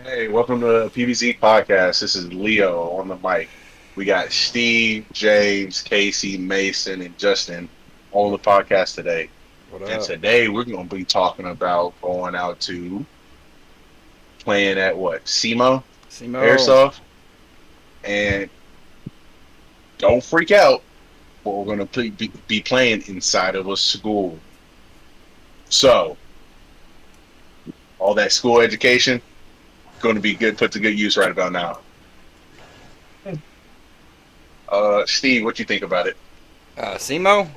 Hey, welcome to PBZ Podcast. This is Leo on the mic. We got Steve, James, Casey, Mason, and Justin on the podcast today. What And up? today we're going to be talking about going out to playing at what? SEMO Simo. Airsoft. And don't freak out, but we're going to be playing inside of a school. So, all that school education going to be good, put to good use right about now. Steve, what you think about it? Simo?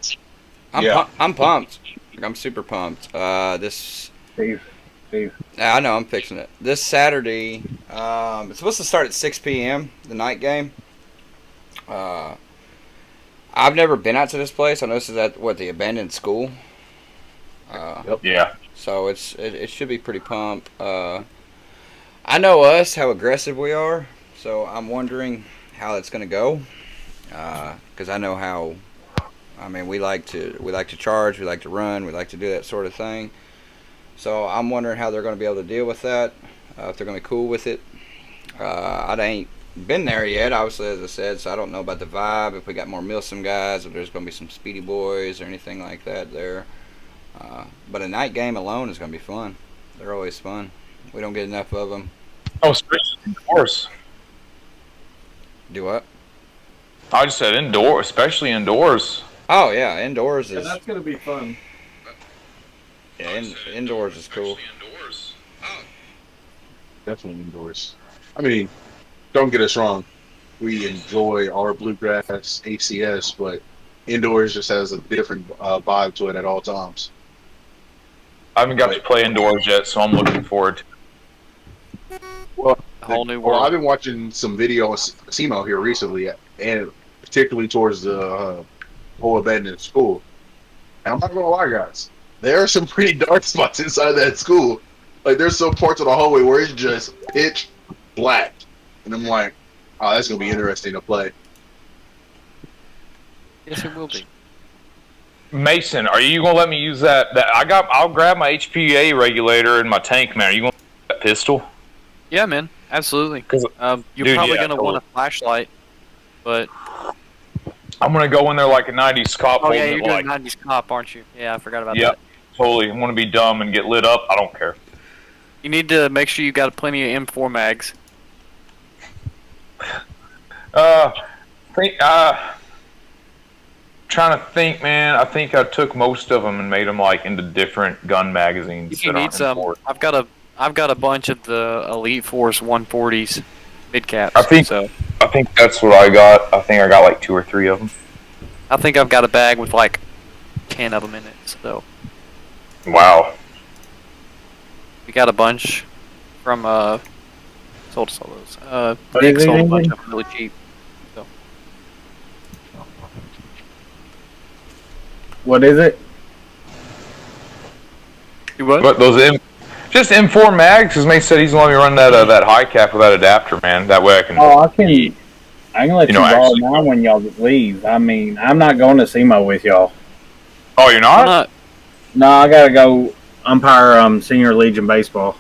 Yeah. I'm pumped. I'm super pumped. This. Steve, Steve. Yeah, I know. I'm fixing it. This Saturday. It's supposed to start at 6 p.m. The night game. Uh, I've never been out to this place. I know this is at the abandoned school. Yep. Yeah. So it should be pretty pumped. I know us how aggressive we are. So I'm wondering how it's gonna go. Because I know how. I mean, we like to charge, we like to run, we like to do that sort of thing. So I'm wondering how they're going to be able to deal with that. If they're going to be cool with it. I ain't been there yet, obviously, as I said, so I don't know about the vibe. If we got more Milsom guys, if there's going to be some Speedy Boys or anything like that there. But a night game alone is going to be fun. They're always fun. We don't get enough of them. Oh, especially indoors. Do what? I just said indoor, especially indoors. Oh yeah, indoors Yeah, is that's gonna be fun. indoors is cool. Definitely indoors. I mean, don't get us wrong. We enjoy our bluegrass ACS, but indoors just has a different vibe to it at all times. I haven't got to play indoors yet, so I'm looking forward to it. Well, A whole new well, world. I've been watching some videos of SEMO here recently, and particularly towards the whole abandoned school. And I'm not gonna lie, guys, there are some pretty dark spots inside that school. Like, there's some parts of the hallway where it's just pitch black, and I'm like, oh, that's gonna be interesting to play. Yes, it will be. Mason, are you gonna let me use that? I'll grab my HPA regulator and my tank, man. Are you gonna use that pistol? Yeah, man. Absolutely. 'Cause- You're dude, probably yeah, gonna want a flashlight, but I'm gonna go in there like a '90s cop. oh yeah, holding you're it doing like, 90s cop, aren't you? Yeah, I forgot about Yep. that. Totally. I'm gonna be dumb and get lit up. I don't care. You need to make sure you got plenty of M4 mags. Uh, think. Trying to think, man. I think I took most of them and made them like into different gun magazines. If you that need aren't some, important. I've got a bunch of the Elite Force 140s mid caps. I think- so. I think that's what I got. I think I got like 2 or 3 of them. I think I've got a bag with like 10 of them in it. So Wow. we got a bunch from sold us all those. What Nick is it, sold a bunch Andy? of them really cheap. What is it? You what? But those just M4 mags, because Mate said he's gonna let me run that high cap with that adapter, man. That way I can. Oh, I can let You you, know, borrow actually- mine when y'all leave. I mean, I'm not going to SEMO with y'all. Oh, you're Why not? not? No, I gotta go umpire Senior Legion baseball.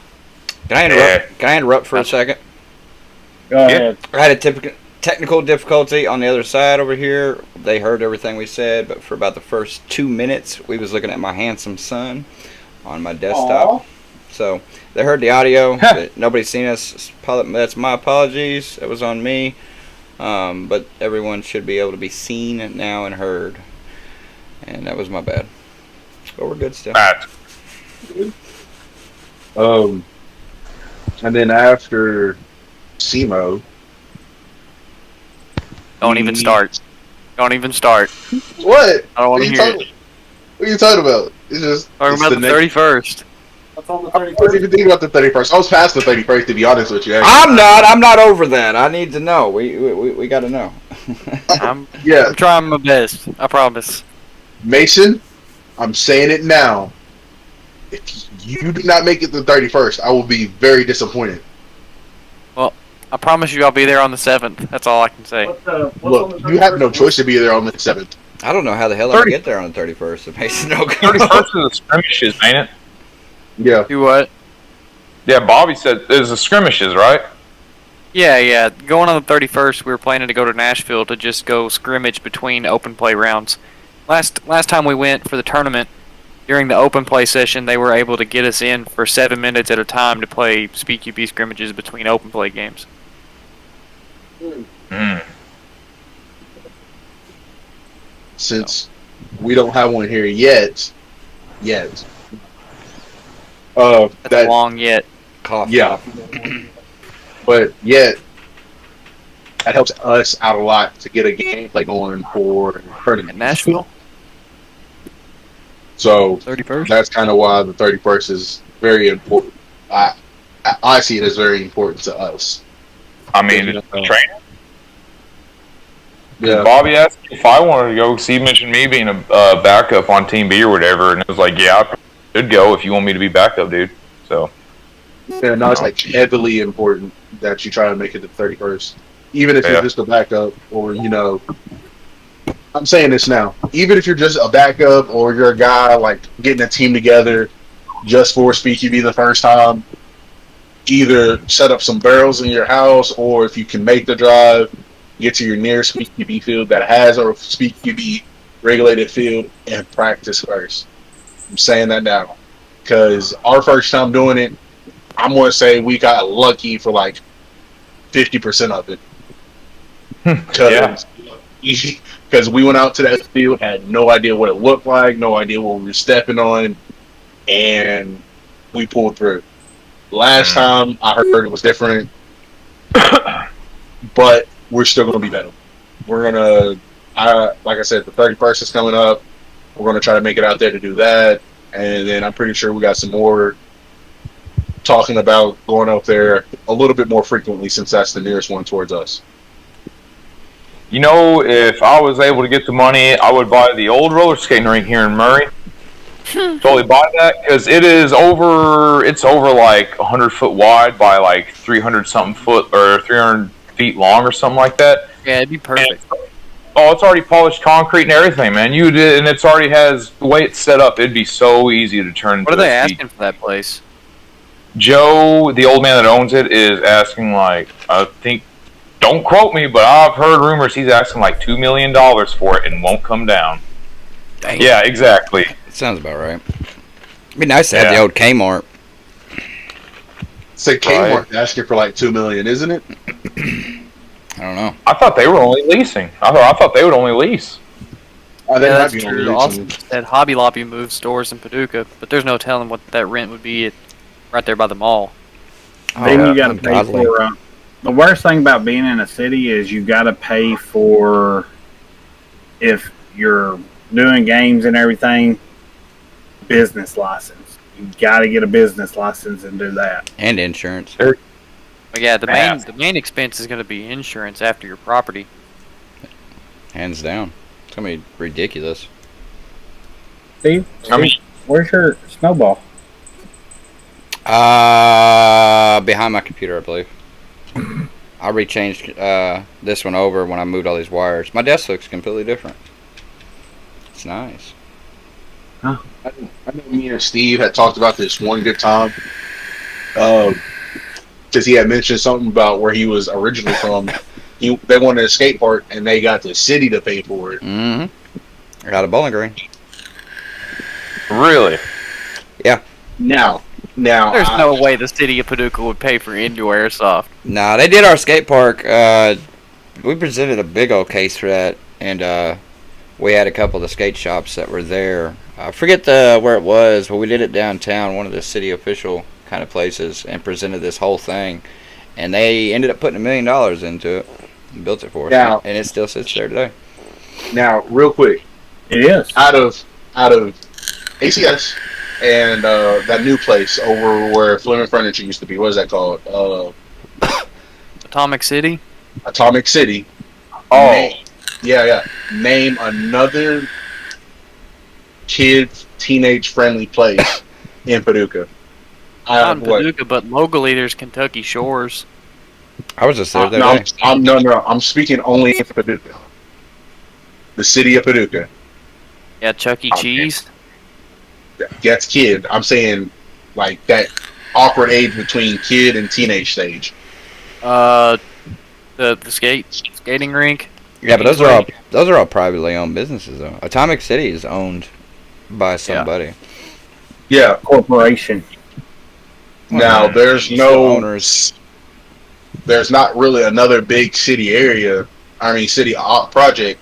Can I interrupt? Can I interrupt for a second? Go Yeah. ahead. I had a technical difficulty on the other side over here. They heard everything we said, but for about the first 2 minutes, we was looking at my handsome son on my desktop. Aw. So they heard the audio. But nobody's seen us. That's my apologies. It was on me. But everyone should be able to be seen now and heard. And that was my bad. But we're good still. Alright. And then after SEMO, Don't even start. Don't even start. what? I don't want What to are you hear it. talking? What are you talking about? It's just Talking it's about the next- 31st. That's on the I wasn't even thinking about the 31st. I was past the 31st, to be honest with you. actually. I'm not over that. I need to know. We got to know. I'm Yeah, trying my best. I promise. Mason, I'm saying it now. If you do not make it the 31st, I will be very disappointed. I promise you I'll be there on the 7th. That's all I can say. Look, you have no choice to be there on the 7th. I don't know how the hell I'm going to get there on the 31st. It makes no 31st is the skirmishes, ain't it? Yeah. Do what? Yeah, Bobby said there's the skirmishes, right? Yeah. Going on the 31st, we were planning to go to Nashville to just go scrimmage between open play rounds. Last time we went for the tournament, during the open play session, they were able to get us in for 7 minutes at a time to play Speed QB scrimmages between open play games. Mm. Since we don't have one here yet. That's That long yet. Cough. yeah, but yet that helps us out a lot to get a gameplay going for tournament. At Nashville, So 31st. that's kind of why the 31st is very important. I see it as very important to us. I mean, Yeah. training. Yeah, Bobby asked me if I wanted to go because he mentioned me being a backup on Team B or whatever, and it was like, yeah, I should go if you want me to be backup, dude. So yeah, no, it's like heavily important that you try to make it to the 31st, even if Yeah. you're just a backup or I'm saying this now. Even if you're just a backup or you're a guy like getting a team together just for SpeedQB the first time, either set up some barrels in your house or if you can make the drive, get to your nearest SpeedQB field that has a SpeedQB regulated field and practice first. I'm saying that now because our first time doing it, I'm going to say we got lucky for like 50% of it. Because we went out to that field, had no idea what it looked like, no idea what we were stepping on, and we pulled through. Last time I heard it was different, but we're still going to be better. We're going to, like I said, the 31st is coming up. We're going to try to make it out there to do that, and then I'm pretty sure we got some more talking about going up there a little bit more frequently since that's the nearest one towards us. you know, if I was able to get the money, I would buy the old roller skating rink here in Murray. Totally buy that because it's over like 100 foot wide by like 300 something foot or 300 feet long or something like that. Yeah, it'd be perfect. Oh, it's already polished concrete and everything, man. And it's already has the way it's set up. It'd be so easy to turn. What are into they a speed. asking for that place? Joe, the old man that owns it, is asking like I think. Don't quote me, but I've heard rumors he's asking like $2 million for it and won't come down. Dang. Yeah, exactly. It sounds about right. It'd be nice to have Yeah. the old Kmart. Say Kmart asking for like $2 million, isn't it? I don't know. I thought they were only leasing. I thought they would only lease. They Yeah, might that's be true. only Also, leasing. said Hobby Lobby moved stores in Paducah, but there's no telling what that rent would be right there by the mall. Then you got to ungodly. pay for. The worst thing about being in a city is you got to pay for, if you're doing games and everything, business license. You got to get a business license and do that. And insurance. But yeah, the Yeah. main expense is going to be insurance after your property. Hands down. It's going to be ridiculous. Steve, I mean, where's your snowball? Behind my computer, I believe. I rechanged this one over when I moved all these wires. My desk looks completely different. It's nice. I know me and Steve had talked about this one good time. Because he had mentioned something about where he was originally from. They wanted a skate park, and they got the city to pay for it. Mm-hmm. I got a bowling green. really? Now, There's no way the city of Paducah would pay for indoor airsoft. Nah, they did our skate park. We presented a big old case for that, and we had a couple of the skate shops that were there. I forget where it was, but we did it downtown, one of the city official kind of places, and presented this whole thing. And they ended up putting $1 million into it and built it for us. Yeah. And it still sits there today. Now, real quick, It is. out of ACS and that new place over where Fleming Furniture used to be, what is that called? Atomic City? Atomic City. Oh, Name another teenage friendly place in Paducah. Not in Paducah, but locally there's Kentucky Shores. I was just there the other day. I'm speaking only in Paducah. The city of Paducah. Yeah, Chuck E. Okay. Cheese. That's kid. I'm saying like that awkward age between kid and teenage stage. The skating rink. Yeah, but those are all privately owned businesses though. Atomic City is owned by somebody. Yeah. Corporation. Now there's The no owners. There's not really another big city project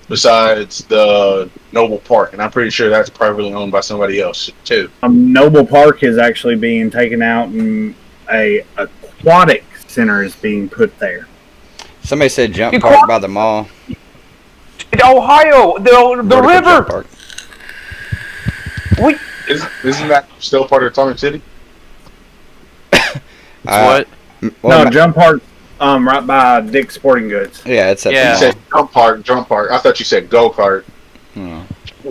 besides the Noble Park, and I'm pretty sure that's privately owned by somebody else too. Noble Park is actually being taken out, and a aquatic center is being put there. Somebody said Jump Park by the mall. Ohio, the Vertical Jump river. Park. Isn't that still part of Atomic City? What? Well, No, Jump Park, right by Dick's Sporting Goods. yeah, it's at Yeah. You the said jump park. I thought you said go kart. mall.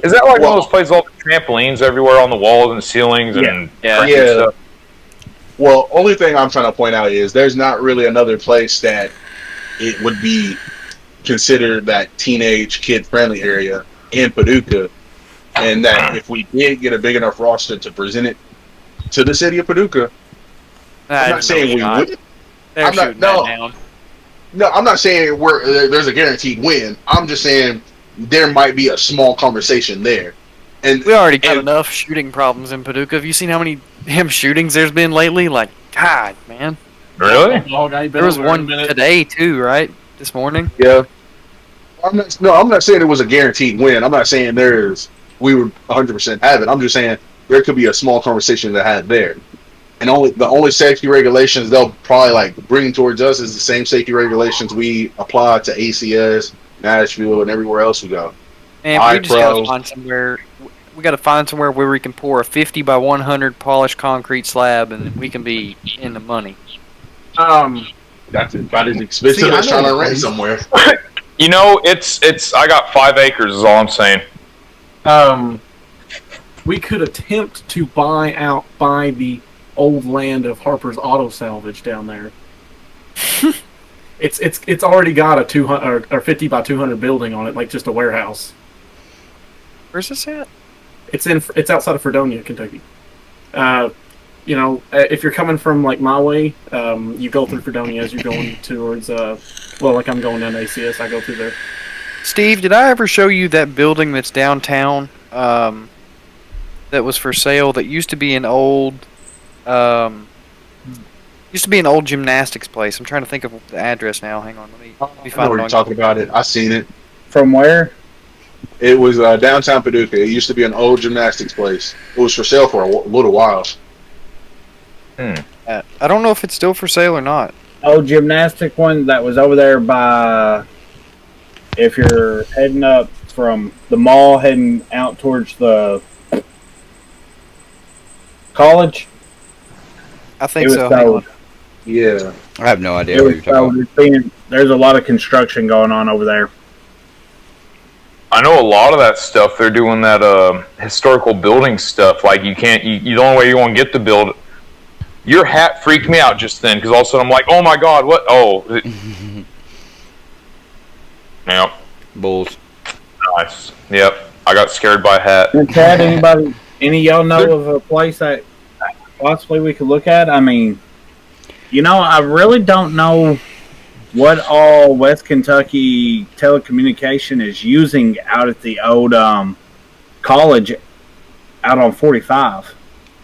Is that like one Well- of those places, all the trampolines everywhere on the walls and the ceilings and Yeah. crazy Yeah. stuff? Well, only thing I'm trying to point out is there's not really another place that it would be considered that teenage kid friendly area in Paducah, and that if we did get a big enough roster to present it to the city of Paducah, I'm not saying we would. They're I'm not- shooting no. that down. No, I'm not saying there's a guaranteed win. I'm just saying there might be a small conversation there. And We already got and- enough shooting problems in Paducah. Have you seen how many damn shootings there's been lately? Like, God, man. Really? Dog, I ain't been There was over there in a one minute. today too, right? This morning. Yeah. I'm not saying it was a guaranteed win. I'm not saying we would 100% have it. I'm just saying there could be a small conversation to have there. And the only safety regulations they'll probably bring towards us is the same safety regulations we apply to ACS, Nashville, and everywhere else we go. And we just iPro. gotta find somewhere. We gotta find somewhere where we can pour a 50 by 100 polished concrete slab, and we can be in the money. That's about as expensive See, I as know trying to a rent place. somewhere. You know, it's. I got 5 acres. Is all I'm saying. We could attempt to buy the old land of Harper's Auto Salvage down there. It's already got a 200 or 50 by 200 building on it, like just a warehouse. Where's this at? It's outside of Fredonia, Kentucky. If you're coming from my way, you go through Fredonia as you're going towards I'm going down to ACS. I go through there. Steve, did I ever show you that building that's downtown? That was for sale. That used to be an old. Used to be an old gymnastics place. I'm trying to think of the address now. Hang on, let me I find know it what you're on- talking about. I seen it. From where? It was downtown Paducah. It used to be an old gymnastics place. It was for sale for a little while. I don't know if it's still for sale or not. Old gymnastic one that was over there by. If you're heading up from the mall, heading out towards the college, I it think was so. Hang sold. on. Yeah. I have no idea It what was you're talking sold. There's a lot of construction going on over there. I know a lot of that stuff. They're doing that historical building stuff. Like you can't. You the only way you want to get to build. Your hat freaked me out just then because all of a sudden I'm like, oh my god, what? Oh. Yep. Bulls. Nice. Yep. I got scared by a hat. Chad, any of y'all know of a place that possibly we could look at? I mean, I really don't know what all West Kentucky Telecommunication is using out at the old college out on 45.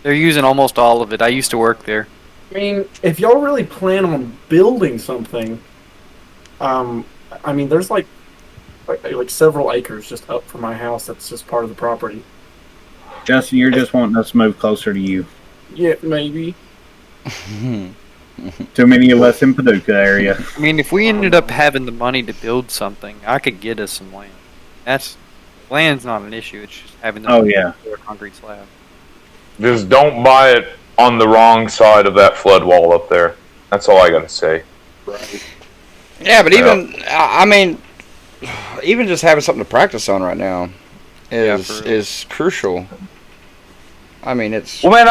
They're using almost all of it. I used to work there. I mean, if y'all really plan on building something, there's like several acres just up from my house. That's just part of the property. Justin, you're just wanting us to move closer to you. Yeah, maybe. Too many of us in Paducah area. I mean, if we ended up having the money to build something, I could get us some land. Land's not an issue. It's just having the Oh, money yeah. for a concrete slab. Just don't buy it on the wrong side of that flood wall up there. That's all I gotta say. Right. Yeah, but even just having something to practice on right now for real. is crucial. I mean, it's Well, man,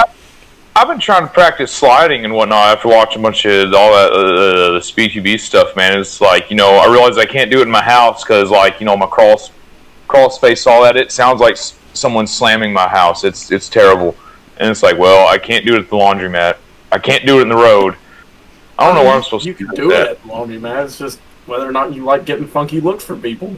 I've been trying to practice sliding and whatnot after watching a bunch of all that the Speed TV stuff, man. It's like, I realize I can't do it in my house because, my crawl space, all that. It sounds like someone's slamming my house. It's terrible. And it's like, well, I can't do it at the laundromat. I can't do it in the road. I don't know where I'm supposed You to can do do that. it at the laundromat. It's just whether or not you like getting funky looks from people.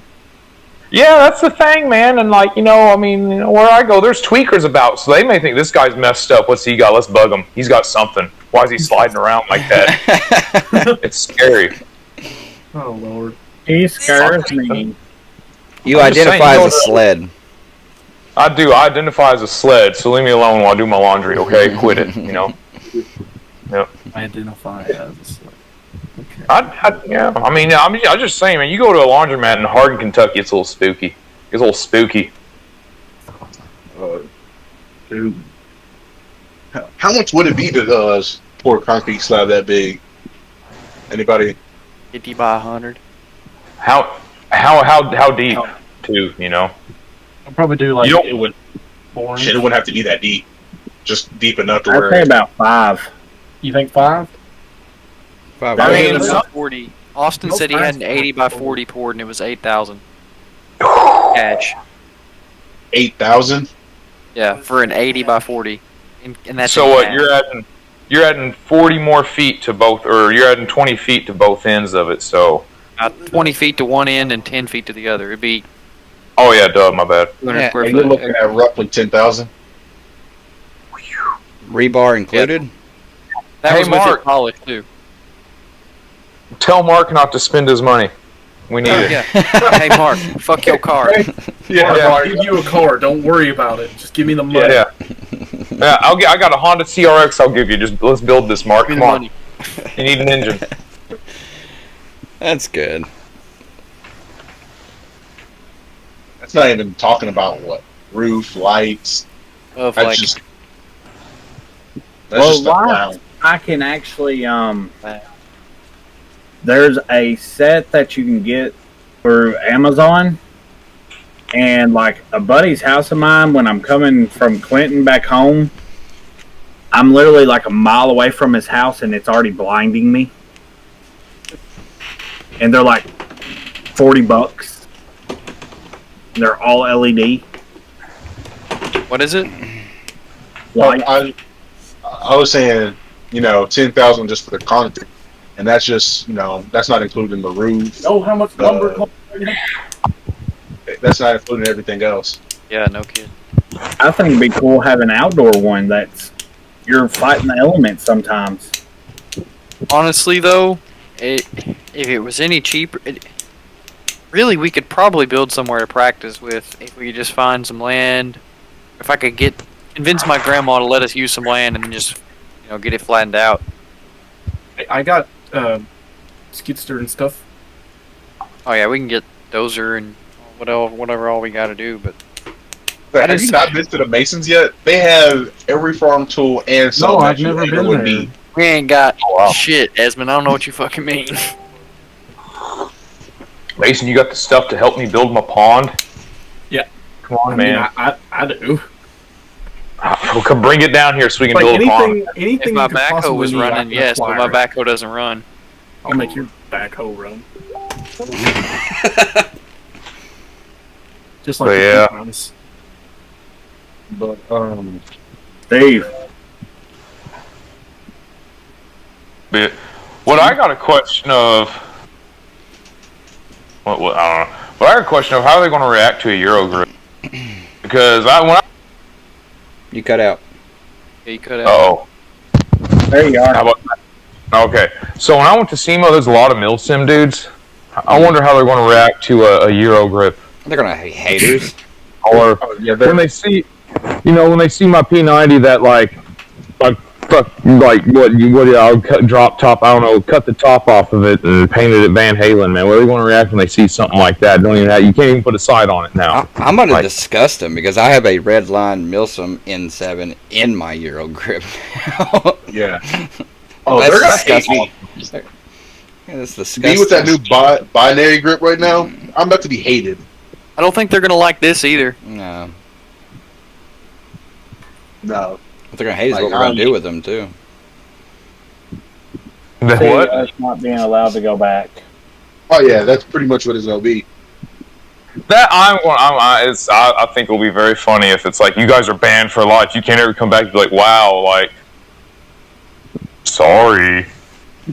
Yeah, that's the thing, man. And like, where I go, there's tweakers about, so they may think this guy's messed up. What's he got? Let's bug him. He's got something. Why is he sliding around like that? It's scary. Oh Lord. He scares me. You I'm just identify saying, as a sled. I do. I identify as a sled, so leave me alone while I do my laundry, okay? Quit it, Yep. Identify as. Okay. I'm just saying, man. You go to a laundromat in Hardin, Kentucky, it's a little spooky. It's a little spooky. Dude. How much would it be to pour a concrete slab that big? Anybody? 50 by 100. How deep, too? I'll probably do like You don't- It would. 4 Shit, it wouldn't have to be that deep. Just deep enough to I'd where. say about 5. You think 5? 5 I mean, hours. it's- 40. Austin Those said he had an prices 80 by are- 40 poured and it was 8,000 cash. 8,000. Yeah, for an 80 by 40. And that's So in what? cash. You're adding 40 more feet to both, or you're adding 20 feet to both ends of it. So, 20 feet to one end and 10 feet to the other. It'd be oh yeah, duh, my bad. 200 Yeah, square And you're foot. looking at roughly 10,000. Rebar included? That Hey, was with Mark. it polished too. Tell Mark not to spend his money. We need it. Yeah. Hey Mark, fuck your car. Yeah. I'll give you a car. Don't worry about it. Just give me the money. Yeah. Yeah, I got a Honda CRX. I'll give you. Just let's build this, Mark. Give me Come the on. money. You need an engine. That's good. That's not even talking about what roof lights. Of That's like, just. Well, Just why? wow. I can actually there's a set that you can get through Amazon, and like a buddy's house of mine, when I'm coming from Clinton back home, I'm literally like a mile away from his house and it's already blinding me. And they're like $40. They're all LED. what is it? Like, I was saying, 10,000 just for the concrete, and that's just, that's not including the roof. Oh, how much lumber? That's not including everything else. Yeah, no kid. I think it'd be cool having an outdoor one that's you're fighting the elements sometimes. Honestly though, if it was any cheaper, really we could probably build somewhere to practice with if we could just find some land. If I could convince my grandma to let us use some land and just get it flattened out. I got skidster and stuff. Oh yeah, we can get dozer and whatever all we got to do. But But have you not been to the Masons yet? They have every farm tool and some No, that I've you never ever been would there. need. we ain't got Oh, wow. shit, Esmond. I don't know what you fucking mean. Mason, you got the stuff to help me build my pond? Yeah. Come on, I mean, man. I do. Well, come bring it down here so we can Like build a pond. anything If my you could backhoe possibly was need, I running, can yes, but my acquire it. backhoe doesn't run. I'll make your backhoe run. Just like But the yeah. pink ones. But Steve, But what I got a question of, what I don't know. But I got a question of how are they going to react to a Euro grip? Because You cut out. Yeah, you could have. oh, there you how are. about that? Okay, so when I went to SEMO, there's a lot of Milsim dudes. I wonder how they're going to react to a Euro grip, They're gonna hate haters. or yeah, when they see, when they see my P90 that like I'll drop top, I don't know, cut the top off of it and painted it Van Halen, man. What are they going to react when they see something like that? You can't even put a sight on it now. I'm gonna Like- disgust them because I have a red line Milsom N7 in my Euro grip now. yeah. Oh, That's they're gonna hate disgusting. me. It's disgusting. Me with that new binary grip right now, I'm about to be hated. I don't think they're gonna like this either. No. No. What they're gonna hate is Like, what we're gonna do with them too. The See, what? us not being allowed to go back. Oh yeah, that's pretty much what it's gonna be. That I think it'll be very funny if it's like you guys are banned for life. You can't ever come back and be like, wow, like sorry.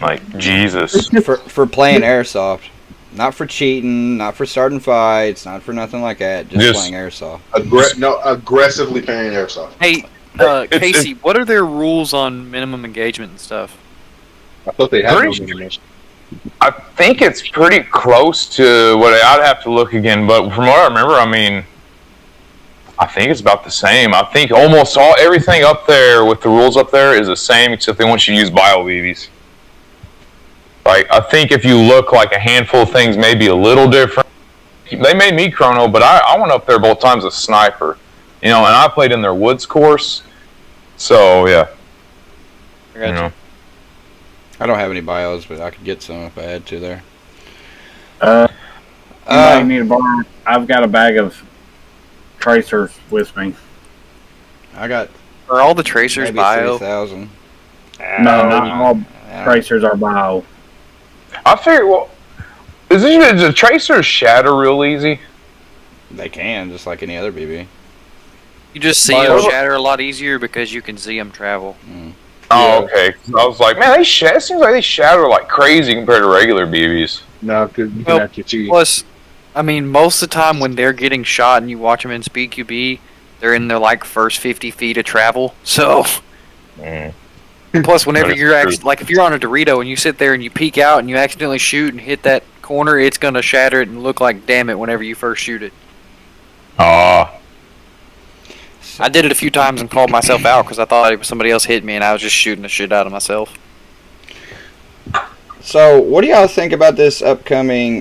Like, Jesus. For playing airsoft, not for cheating, not for starting fights, not for nothing like that. Just Just- playing airsoft. Aggressively playing airsoft. Hey, It's- Casey, what are their rules on minimum engagement and stuff? I thought they had no Pretty- minimums. I think it's pretty close to what I'd have to look again, but from what I remember, I mean, I think it's about the same. I think almost everything up there with the rules up there is the same, except they want you to use bio BBs. Like, I think if you look like a handful of things, maybe a little different. They made me chrono, but I went up there both times as a sniper, and I played in their woods course. So yeah, I got you. I don't have any bios, but I could get some if I had to there. You might need to borrow. I've got a bag of tracers with me. I got Are all the tracers maybe bio? 3,000. No, not all Yeah. tracers are bio. I figured. Well, does the tracers shatter real easy? They can, just like any other BB. You just see them shatter a lot easier because you can see them travel. Oh, okay. 'Cause I was like, man, it seems like they shatter like crazy compared to regular BBs. No, because you Well, can have to cheat. Plus, I mean, most of the time when they're getting shot and you watch them in Speed QB, they're in their like first 50 feet of travel. So, plus, whenever That is you're true. actually like if you're on a Dorito and you sit there and you peek out and you accidentally shoot and hit that corner, it's gonna shatter it and look like damn it whenever you first shoot it. I did it a few times and called myself out because I thought it was somebody else hit me and I was just shooting the shit out of myself. So, what do y'all think about this upcoming,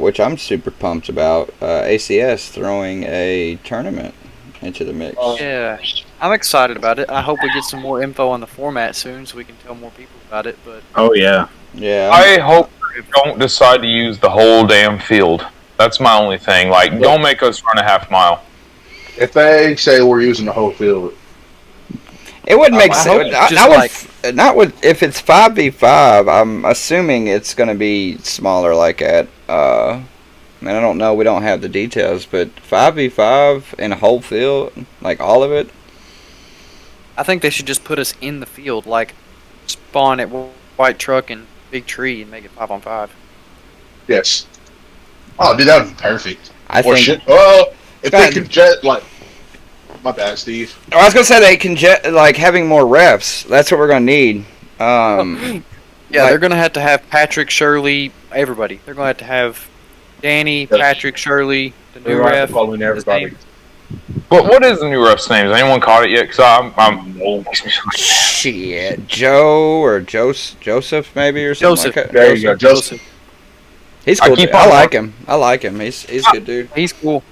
which I'm super pumped about, ACS throwing a tournament into the mix? Yeah, I'm excited about it. I hope we get some more info on the format soon so we can tell more people about it. But Oh yeah. Yeah, I hope they don't decide to use the whole damn field. That's my only thing. Like, don't make us run a half mile. If they say we're using the whole field, it wouldn't make I sense. hope Not, just not with if it's 5v5. I'm assuming it's going to be smaller like that. I mean, I don't know. We don't have the details, but 5v5 in a whole field, like all of it. I think they should just put us in the field, like spawn at White Truck and Big Tree and make it 5-on-5. yes. Oh, dude, that would be perfect. I Or think. shit. Oh, if Go they ahead. could jet like, my bad, Steve. I was gonna say they can like having more refs. That's what we're gonna need. Yeah, Like- they're gonna have to have Patrick, Shirley, everybody. They're gonna have to have Danny, Yes. Patrick, Shirley, the new We're ref. following everybody. name? What is the new ref's name? Has anyone caught it yet? Because I'm Shit, Joe or Joseph maybe or something Joseph. like that. There you go, Joseph. He's I cool. keep Dude. I on- like him. I like him. He's a good dude. He's cool.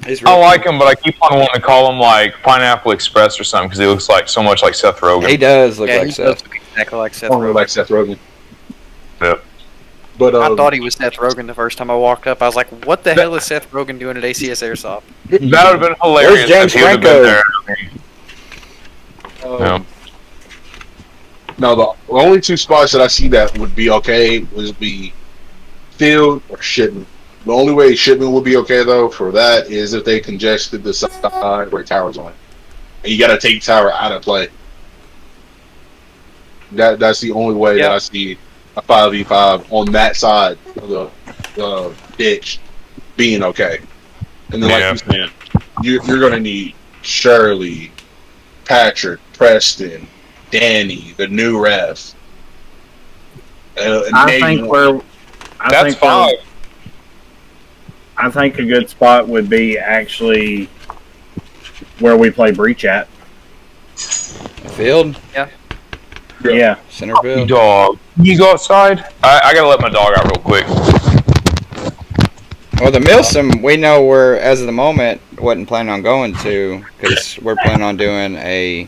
He's I real like cool. him, but I keep on wanting to call him like Pineapple Express or something because he looks like so much like Seth Rogen. He does look Yeah, like he Seth. does look exactly like Seth Only Rogen. like Seth Rogen. Yep. But I thought he was Seth Rogen the first time I walked up. I was like, "What the hell is Seth Rogen doing at ACS Airsoft?" That would have been hilarious. James if he would have Franco? been there. Yeah. No, the only two spots that I see that would be okay would be field or shipment. The only way shipment would be okay though for that is if they congested the side where tower's on, and you got to take tower out of play. That's the only way that Yeah. I see a 5v5 on that side of the ditch being okay. And then, Yeah. like you said, you're going to need Shirley, Patrick, Preston, Danny, the new ref. And I maybe think more. where I That's think where- fine. I think a good spot would be actually where we play breach at. Field, Yeah. center field. Dog. You go outside? I gotta let my dog out real quick. Well, the Milsom, we know we're as of the moment wasn't planning on going to because we're planning on doing a.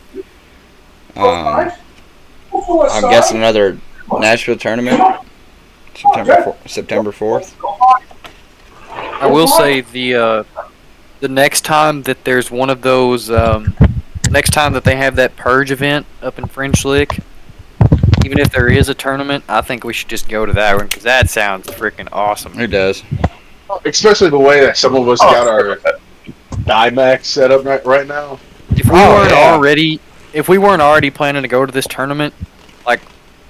I'm guessing another Nashville tournament, September 4th. I will say the next time that there's one of those, next time that they have that purge event up in French Lick, even if there is a tournament, I think we should just go to that one because that sounds freaking awesome. Who does? Especially the way that some of us got our Dymax set up right now. If we Oh, weren't yeah. already, if we weren't already planning to go to this tournament, like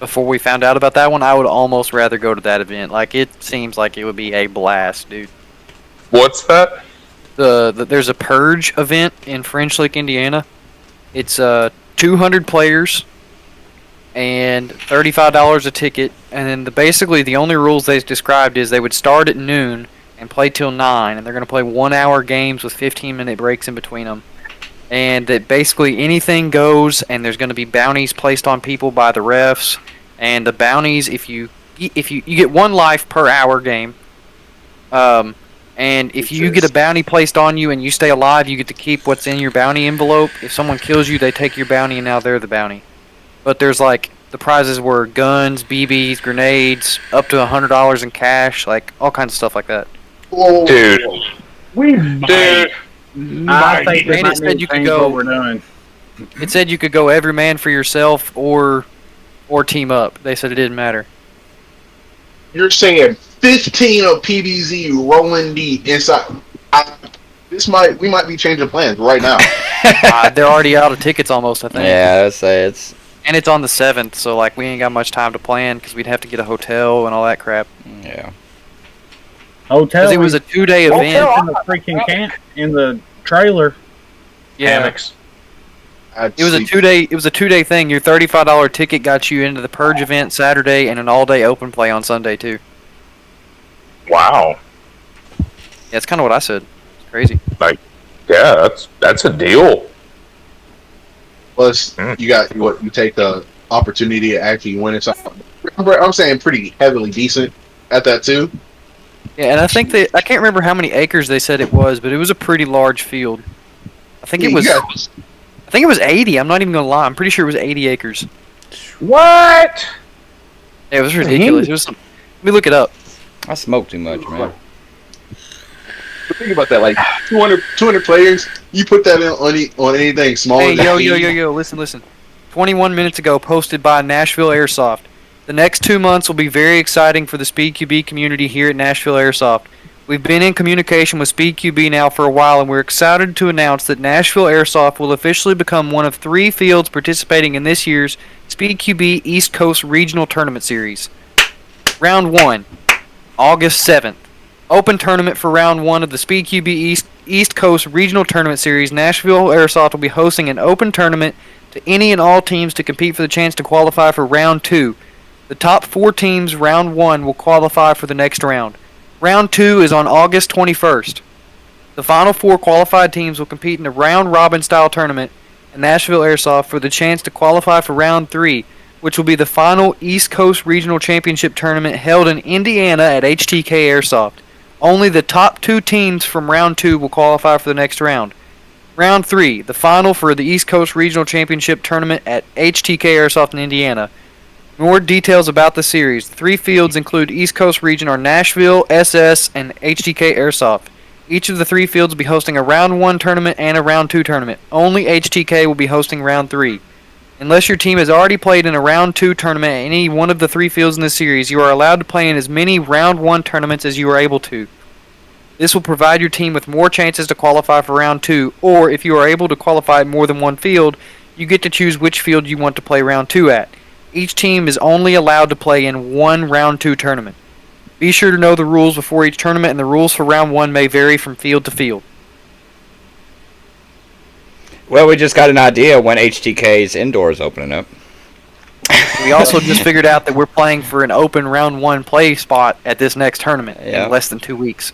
before we found out about that one, I would almost rather go to that event. Like, it seems like it would be a blast, dude. What's that? There's a Purge event in French Lick, Indiana. It's 200 players and $35 a ticket. And then basically the only rules they described is they would start at noon and play till 9, and they're going to play 1-hour games with 15-minute breaks in between them. And that basically anything goes, and there's going to be bounties placed on people by the refs. And the bounties, if you get 1 life per hour game, and if you get a bounty placed on you and you stay alive, you get to keep what's in your bounty envelope. If someone kills you, they take your bounty, and now they're the bounty. But there's like the prizes were guns, BBs, grenades, up to $100 in cash, like all kinds of stuff like that. Dude. Dude. I think And it said you could go. what we're doing. It said you could go every man for yourself or team up. They said it didn't matter. You're saying 15 of PBZ rolling deep inside. We might be changing plans right now. They're already out of tickets almost, I think. Yeah, I'd say it's. And it's on the 7th, so like we ain't got much time to plan because we'd have to get a hotel and all that crap. Yeah. Hotel. Because it was a 2-day event. in the freaking camp in the trailer. Yeah. Hammocks. It was a 2-day. It was a 2-day thing. Your $35 ticket got you into the Purge event Saturday and an all-day open play on Sunday too. Wow. Yeah, that's kind of what I said. It's crazy. Yeah, that's a deal. Plus, you take the opportunity to actually win it. I'm saying pretty heavily decent at that too. Yeah, and I think I can't remember how many acres they said it was, but it was a pretty large field. I think it was. I think it was 80. I'm not even gonna lie. I'm pretty sure it was 80 acres. What? Yeah, it was ridiculous. It was. Let me look it up. I smoke too much, man. But think about that, like 200 players. You put that on anything smaller. Hey, than yo, listen. 21 minutes ago, posted by Nashville Airsoft. The next 2 months will be very exciting for the SpeedQB community here at Nashville Airsoft. We've been in communication with SpeedQB now for a while, and we're excited to announce that Nashville Airsoft will officially become one of 3 fields participating in this year's SpeedQB East Coast Regional Tournament Series. Round 1, August 7th. Open tournament for Round 1 of the SpeedQB East Coast Regional Tournament Series. Nashville Airsoft will be hosting an open tournament to any and all teams to compete for the chance to qualify for Round 2. The top 4 teams Round 1 will qualify for the next round. Round 2 is on August 21st. The final 4 qualified teams will compete in a round-robin style tournament at Nashville Airsoft for the chance to qualify for Round 3, which will be the final East Coast Regional Championship tournament held in Indiana at HTK Airsoft. Only the top 2 teams from Round 2 will qualify for the next round. Round 3, the final for the East Coast Regional Championship tournament at HTK Airsoft in Indiana. More details about the series. The 3 fields include East Coast region are Nashville, SS, and HTK Airsoft. Each of the 3 fields will be hosting a Round 1 tournament and a Round 2 tournament. Only HTK will be hosting Round 3. Unless your team has already played in a Round 2 tournament at any one of the 3 fields in the series, you are allowed to play in as many Round 1 tournaments as you are able to. This will provide your team with more chances to qualify for Round 2, or if you are able to qualify at more than one field, you get to choose which field you want to play Round 2 at. Each team is only allowed to play in one Round 2 tournament. Be sure to know the rules before each tournament, and the rules for Round 1 may vary from field to field. Well, we just got an idea when HTK's indoor is opening up. We also just figured out that we're playing for an open Round 1 play spot at this next tournament in less than 2 weeks.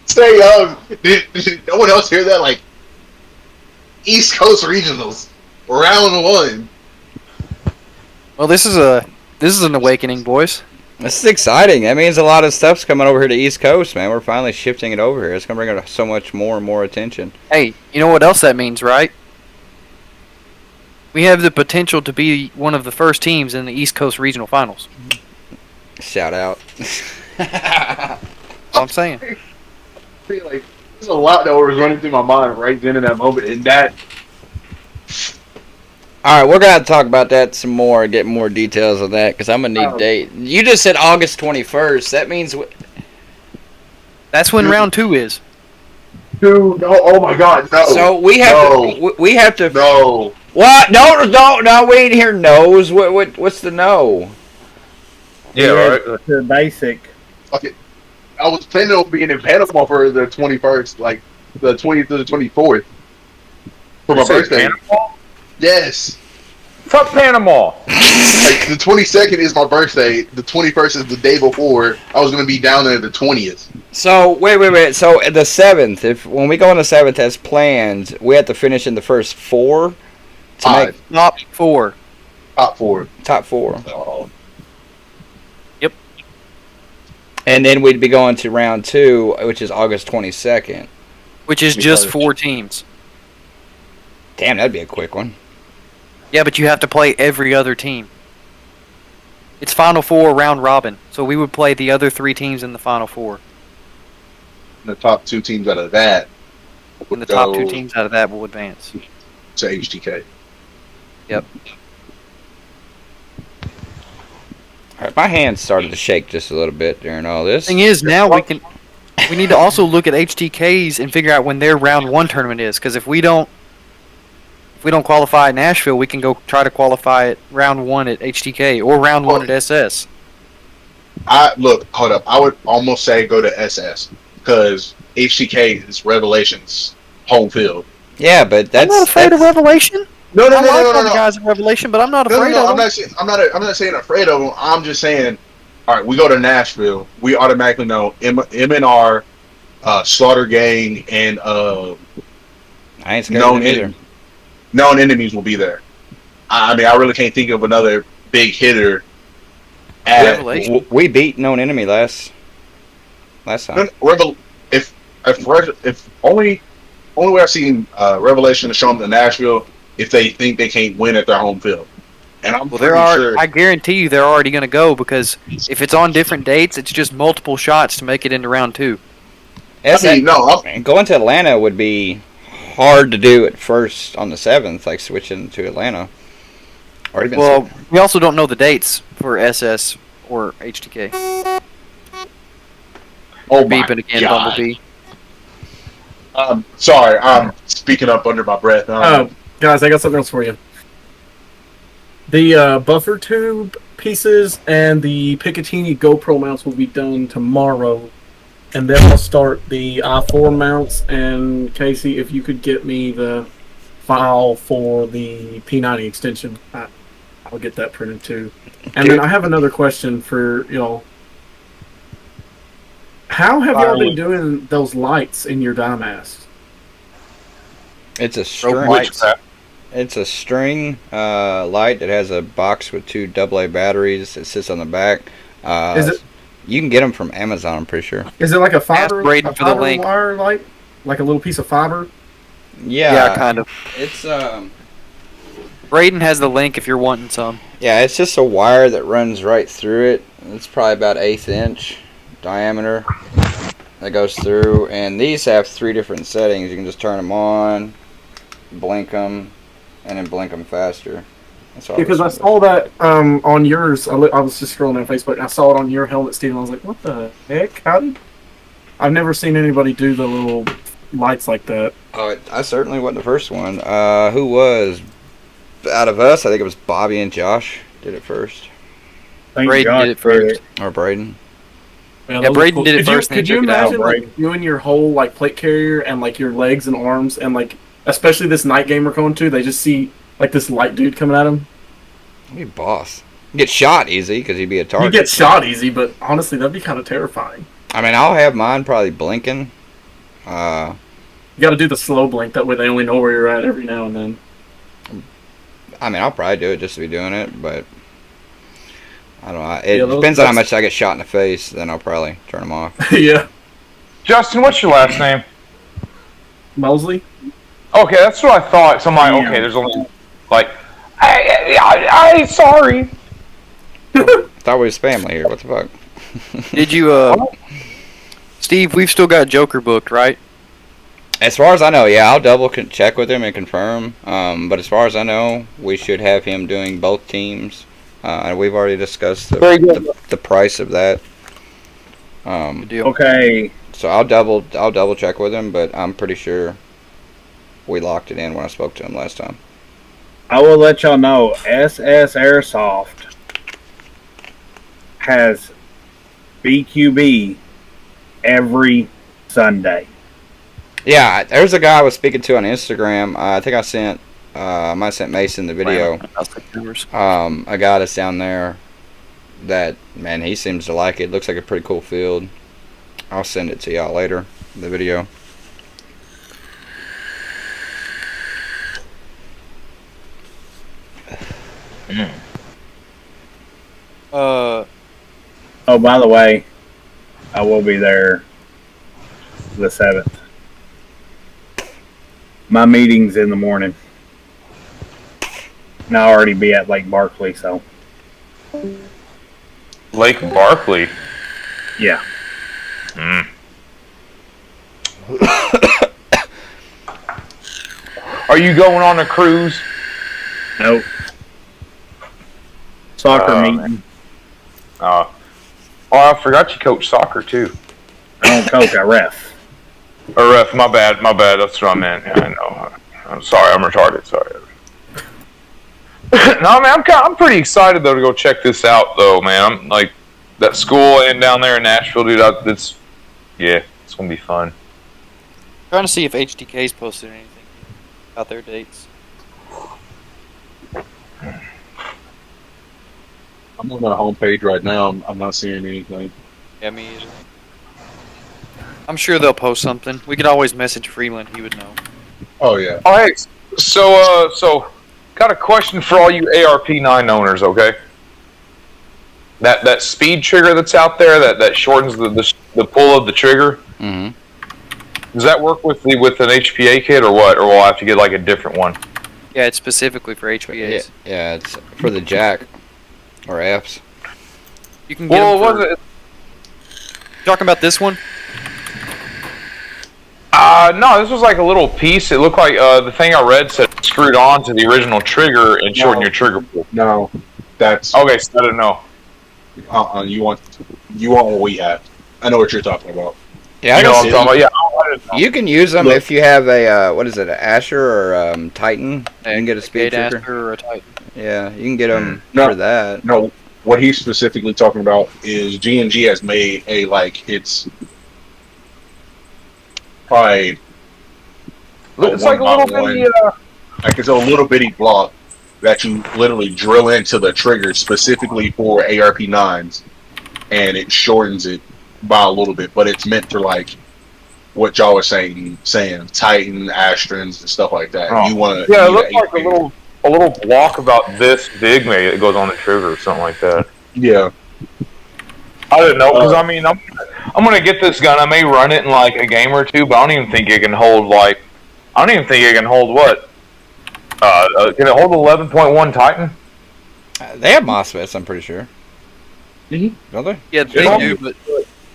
Say, did no one else hear that? Like, East Coast Regionals, Round 1. Well, this is an awakening, boys. This is exciting. That means a lot of stuff's coming over here to East Coast, man. We're finally shifting it over here. It's going to bring so much more and more attention. Hey, you know what else that means, right? We have the potential to be one of the first teams in the East Coast Regional Finals. Shout out. That's all I'm saying. I feel like there's a lot that was running through my mind right then in that moment, and that... All right, we're going to have to talk about that some more, get more details of that, because I'm going to need date. You just said August 21st. That means... That's when Round 2 is. Dude, no, oh my God, no. So we have to... No. What? No. We ain't hear no's. What's the no? Yeah, right. The basic. Okay. I was planning on being in Panama for the 21st, like the 20th to the 24th for my You say birthday. Panama? Yes. Fuck Panama. Like the 22nd is my birthday. The 21st is the day before. I was gonna be down there the 20th. So wait. So the 7th, when we go on the 7th as planned, we have to finish in the first 4 to Five. make Top 4. Top 4. top 4, Yep. and then we'd be going to round 2, which is August 22nd. Which is just 4 teams. Damn, that'd be a quick one. Yeah, but you have to play every other team. It's Final Four round robin, so we would play the other 3 teams in the Final Four. The top 2 teams out of that would And the top 2 go teams out of that will advance. to HTK. Yep. All right, my hands started to shake just a little bit during all this. Thing is, now we need to also look at HTKs and figure out when their round 1 tournament is, because if we don't qualify at Nashville, we can go try to qualify at round 1 at HTK or round 1 at SS. Hold up. I would almost say go to SS because HTK is Revelations home field. Yeah, but that's I'm not afraid of Revelation. No, I like all the guys in Revelation, but I'm not afraid of I'm them. not. I'm not saying afraid of them. I'm just saying. All right, we go to Nashville. We automatically know MNR, Slaughter Gang, and I ain't scared of them either. known enemies will be there. I mean, I really can't think of another big hitter. Revelation. We beat known enemy last time. If only way I've seen Revelation to show them to Nashville if they think they can't win at their home field. And I'm pretty sure. I guarantee you they're already going to go, because if it's on different dates, it's just multiple shots to make it into round 2. Going to Atlanta would be hard to do at first on the 7th, like switching to Atlanta. Well, we also don't know the dates for SS or HTK. Oh my Beeping again, God. Bumblebee. Sorry, I'm speaking up under my breath. Guys, I got something else for you. The buffer tube pieces and the Picatinny GoPro mounts will be done tomorrow. And then I'll start the i4 mounts. And Casey, if you could get me the file for the P90 extension, I'll get that printed too. And then I have another question for y'all. How have y'all been doing those lights in your Dynamask? It's a string. It's a string light that has a box with 2 AA batteries. It sits on the back. Is it? You can get them from Amazon, I'm pretty sure. Is it like a fiber, Braden for the link. wire light? Like a little piece of fiber? Yeah, kind of. It's Braden has the link if you're wanting some. yeah, it's just a wire that runs right through it. It's probably about 1/8 inch diameter that goes through, and these have 3 different settings. You can just turn them on, blink them, and then blink them faster. That's all. Because I saw that on yours. I was just scrolling on Facebook and I saw it on your helmet, Steve, and I was like, what the heck? I've never seen anybody do the little lights like that. Oh, I certainly wasn't the first one. Who was? Out of us, I think it was Bobby and Josh did it first. Braden did it first. Or Braden. Yeah, Braden did it first. Could you imagine like doing your whole like plate carrier and like your legs and arms and like especially this night game we're going to? They just see like this light dude coming at him. He'd be boss. He'd get shot easy because he'd be a You target. get shot easy, but honestly, that'd be kind of terrifying. I mean, I'll have mine probably blinking. You got to do the slow blink. That way, they only know where you're at every now and then. I mean, I'll probably do it just to be doing it, but I don't know. It depends on how much I get shot in the face. Then I'll probably turn them off. Yeah. Justin, what's your last name? Mosley? Okay, that's what I thought. So I'm like, okay, there's only, like, I sorry. Thought we was family here. What the fuck? Did you, Steve, we've still got Joker booked, right? As far as I know, yeah, I'll double check with him and confirm. But as far as I know, we should have him doing both teams. And we've already discussed the price of that. Good deal. Okay. So I'll double check with him, but I'm pretty sure we locked it in when I spoke to him last time. I will let y'all know. SS Airsoft has BQB every Sunday. Yeah, there's a guy I was speaking to on Instagram. I think I might have sent Mason the video. A guy that's down there that, man, he seems to like it. Looks like a pretty cool field. I'll send it to y'all later, the video. Oh, by the way, I will be there the 7th. My meeting's in the morning. And I'll already be at Lake Barkley, so Lake Barkley. yeah. Are you going on a cruise? Nope. Soccer Oh, meeting. Oh, I forgot you coach soccer too. I don't coach, I ref. Or ref, my bad. That's what I meant. Yeah, I know. I'm sorry, I'm retarded. Sorry. No, man, I'm pretty excited though to go check this out though, man. I'm like that school and down there in Nashville, dude. It's gonna be fun. Trying to see if HDK's posted anything about their dates. I'm on their homepage right now. I'm not seeing anything. Yeah, me either. I'm sure they'll post something. We could always message Freeland. He would know. Oh yeah. Oh, hey, so got a question for all you ARP9 owners, okay? That speed trigger that's out there that shortens the pull of the trigger. Mm-hmm. Does that work with an HPA kit or what? Or will I have to get like a different one? Yeah, it's specifically for HPAs. Yeah, it's for the jack or Fs. You can get Well, them was for... it? Talking about this one? No, this was like a little piece. It looked like the thing I read said screwed on to the original trigger and shorten your trigger pull. No, that's Okay, so I don't know. You want what we have. I know what you're talking about. Yeah, You know what I'm see. talking about? Yeah, I didn't know. you can use them Look. if you have a what is it, an Asher or Titan. You can get a speed Gate trigger. Aster or a Titan. Yeah, you can get them No. for that. No, what he's specifically talking about is G&G has made a it's probably It's like a little bitty. it's a little bitty block that you literally drill into the trigger specifically for ARP9s, and it shortens it by a little bit, but it's meant for what y'all were saying Titan, Astrons, and stuff like that. Oh. You want Yeah, it looks like a little block about this big, maybe that goes on the trigger or something like that. Yeah. I didn't know because I mean I'm gonna get this gun. I may run it in like a game or two, but I don't even think it can hold what? Can it hold 11.1 Titan? They have MOSFETs, I'm pretty sure. Mhm. Don't they? Yeah, they Yeah. do, but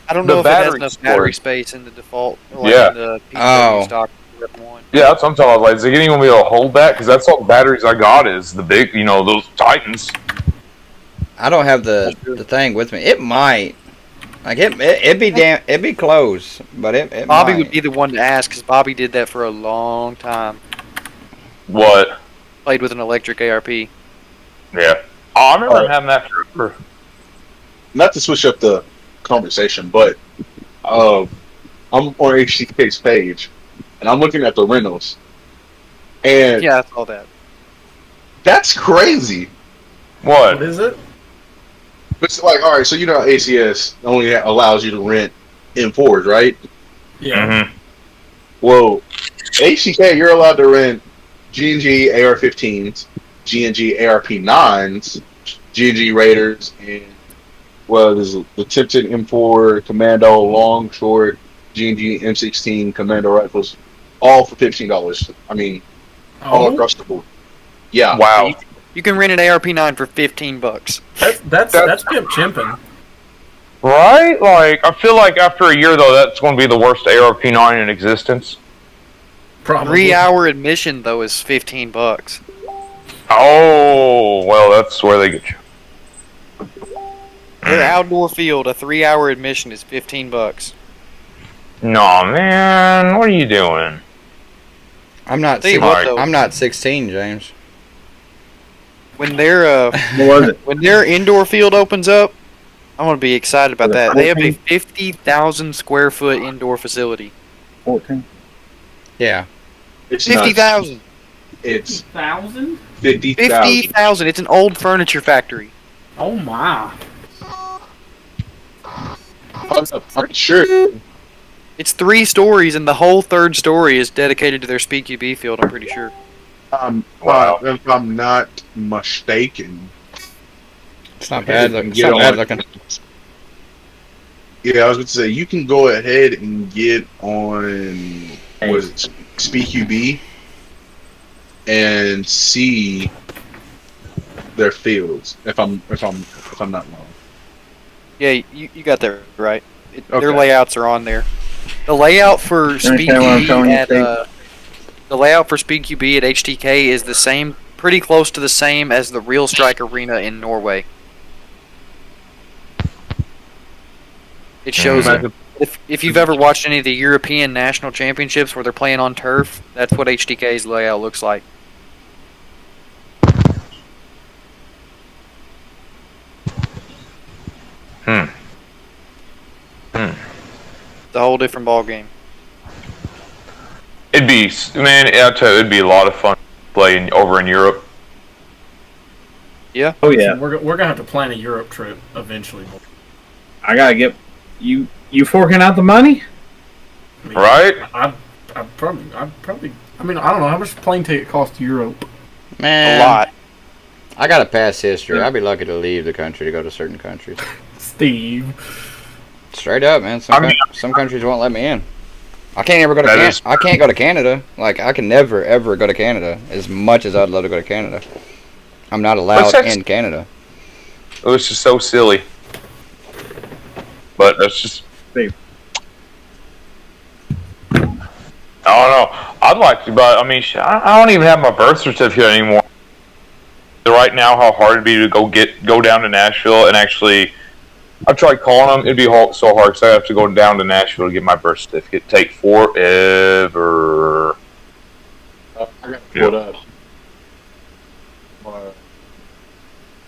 I don't The know if it has battery enough battery storage. space in the default. Yeah. In the PW Oh. stock one. Yeah, that's what I'm talking about. Like, is it even gonna be able to hold that? Because that's all the batteries I got is the big, those Titans. I don't have the thing with me. It might. Like it'd be close, but it Bobby might. would be the one to ask because Bobby did that for a long time. What? Played with an electric ARP. Yeah. Oh, I remember him having that forever. Not to switch up the conversation, but I'm on HCK's page, and I'm looking at the rentals, and Yeah, that's all that. that's crazy. What What? is it? It's all right, so ACS only allows you to rent M4s, right? Yeah. Mm-hmm. Well, HCK, you're allowed to rent G&G AR-15s, G&G ARP-9s, G&G Raiders, and there's the Tipton M4 Commando long, short, G&G M16 Commando rifles, all for $15. I mean, all Oh, across the board. Yeah. Wow. You can rent an ARP9 for $15. that's pimp chimping. Right? Like, I feel like after a year, though, that's going to be the worst ARP9 in existence. Probably. 3-hour admission though is $15. Oh, well, that's where they get you. Their outdoor field, a 3-hour admission is $15. No, man, what are you doing? I'm not. Tell you what, though. I'm not 16, James. When their What was it? when their indoor field opens up, I'm gonna be excited about For the that. They have a 14? 50,000 square foot indoor facility. 14. Yeah. It's nuts. 50,000. It's 1,000? 50,000. 50,000. It's an old furniture factory. Oh my. I'm sure. It's 3 stories, and the whole 3rd story is dedicated to their Speak UB field. I'm pretty sure. Wow. If I'm not mistaken. It's not bad. You can It's get not bad on- looking. Yeah, I was going to say, you can go ahead and get on, was it Speak UB and see their fields. If I'm not wrong. Yeah, you got that right. Okay. Their layouts are on there. The layout for Speak understand what I'm UB telling you, at Steve? the layout for Speak UB at HTK is the same, pretty close to the same as the Real Strike Arena in Norway. It shows Mhm. if you've ever watched any of the European national championships where they're playing on turf, that's what HTK's layout looks like. It's a whole different ball game. It'd be, man, I'll tell you, it'd be a lot of fun playing over in Europe. Oh yeah. We're gonna have to plan a Europe trip eventually. I gotta get you. You forking out the money? I mean, Right? I probably. I mean, I don't know how much plane ticket costs to Europe. Man, A lot. I got a past history. I'd be lucky to leave the country to go to certain countries. Steve. Straight up, man. Some countries won't let me in. I can't ever go to That Canada. is- I can't go to Canada. Like, I can never, ever go to Canada as much as I'd love to go to Canada. I'm not allowed What's that- in Canada. It was just so silly. But that's just. Steve. I don't know. I'd like to, but I mean, I don't even have my birth certificate anymore. Right now, how hard it'd be to go down to Nashville and actually. I've tried calling them. It'd be so hard because I have to go down to Nashville to get my birth certificate. Take forever. I got to pull it up.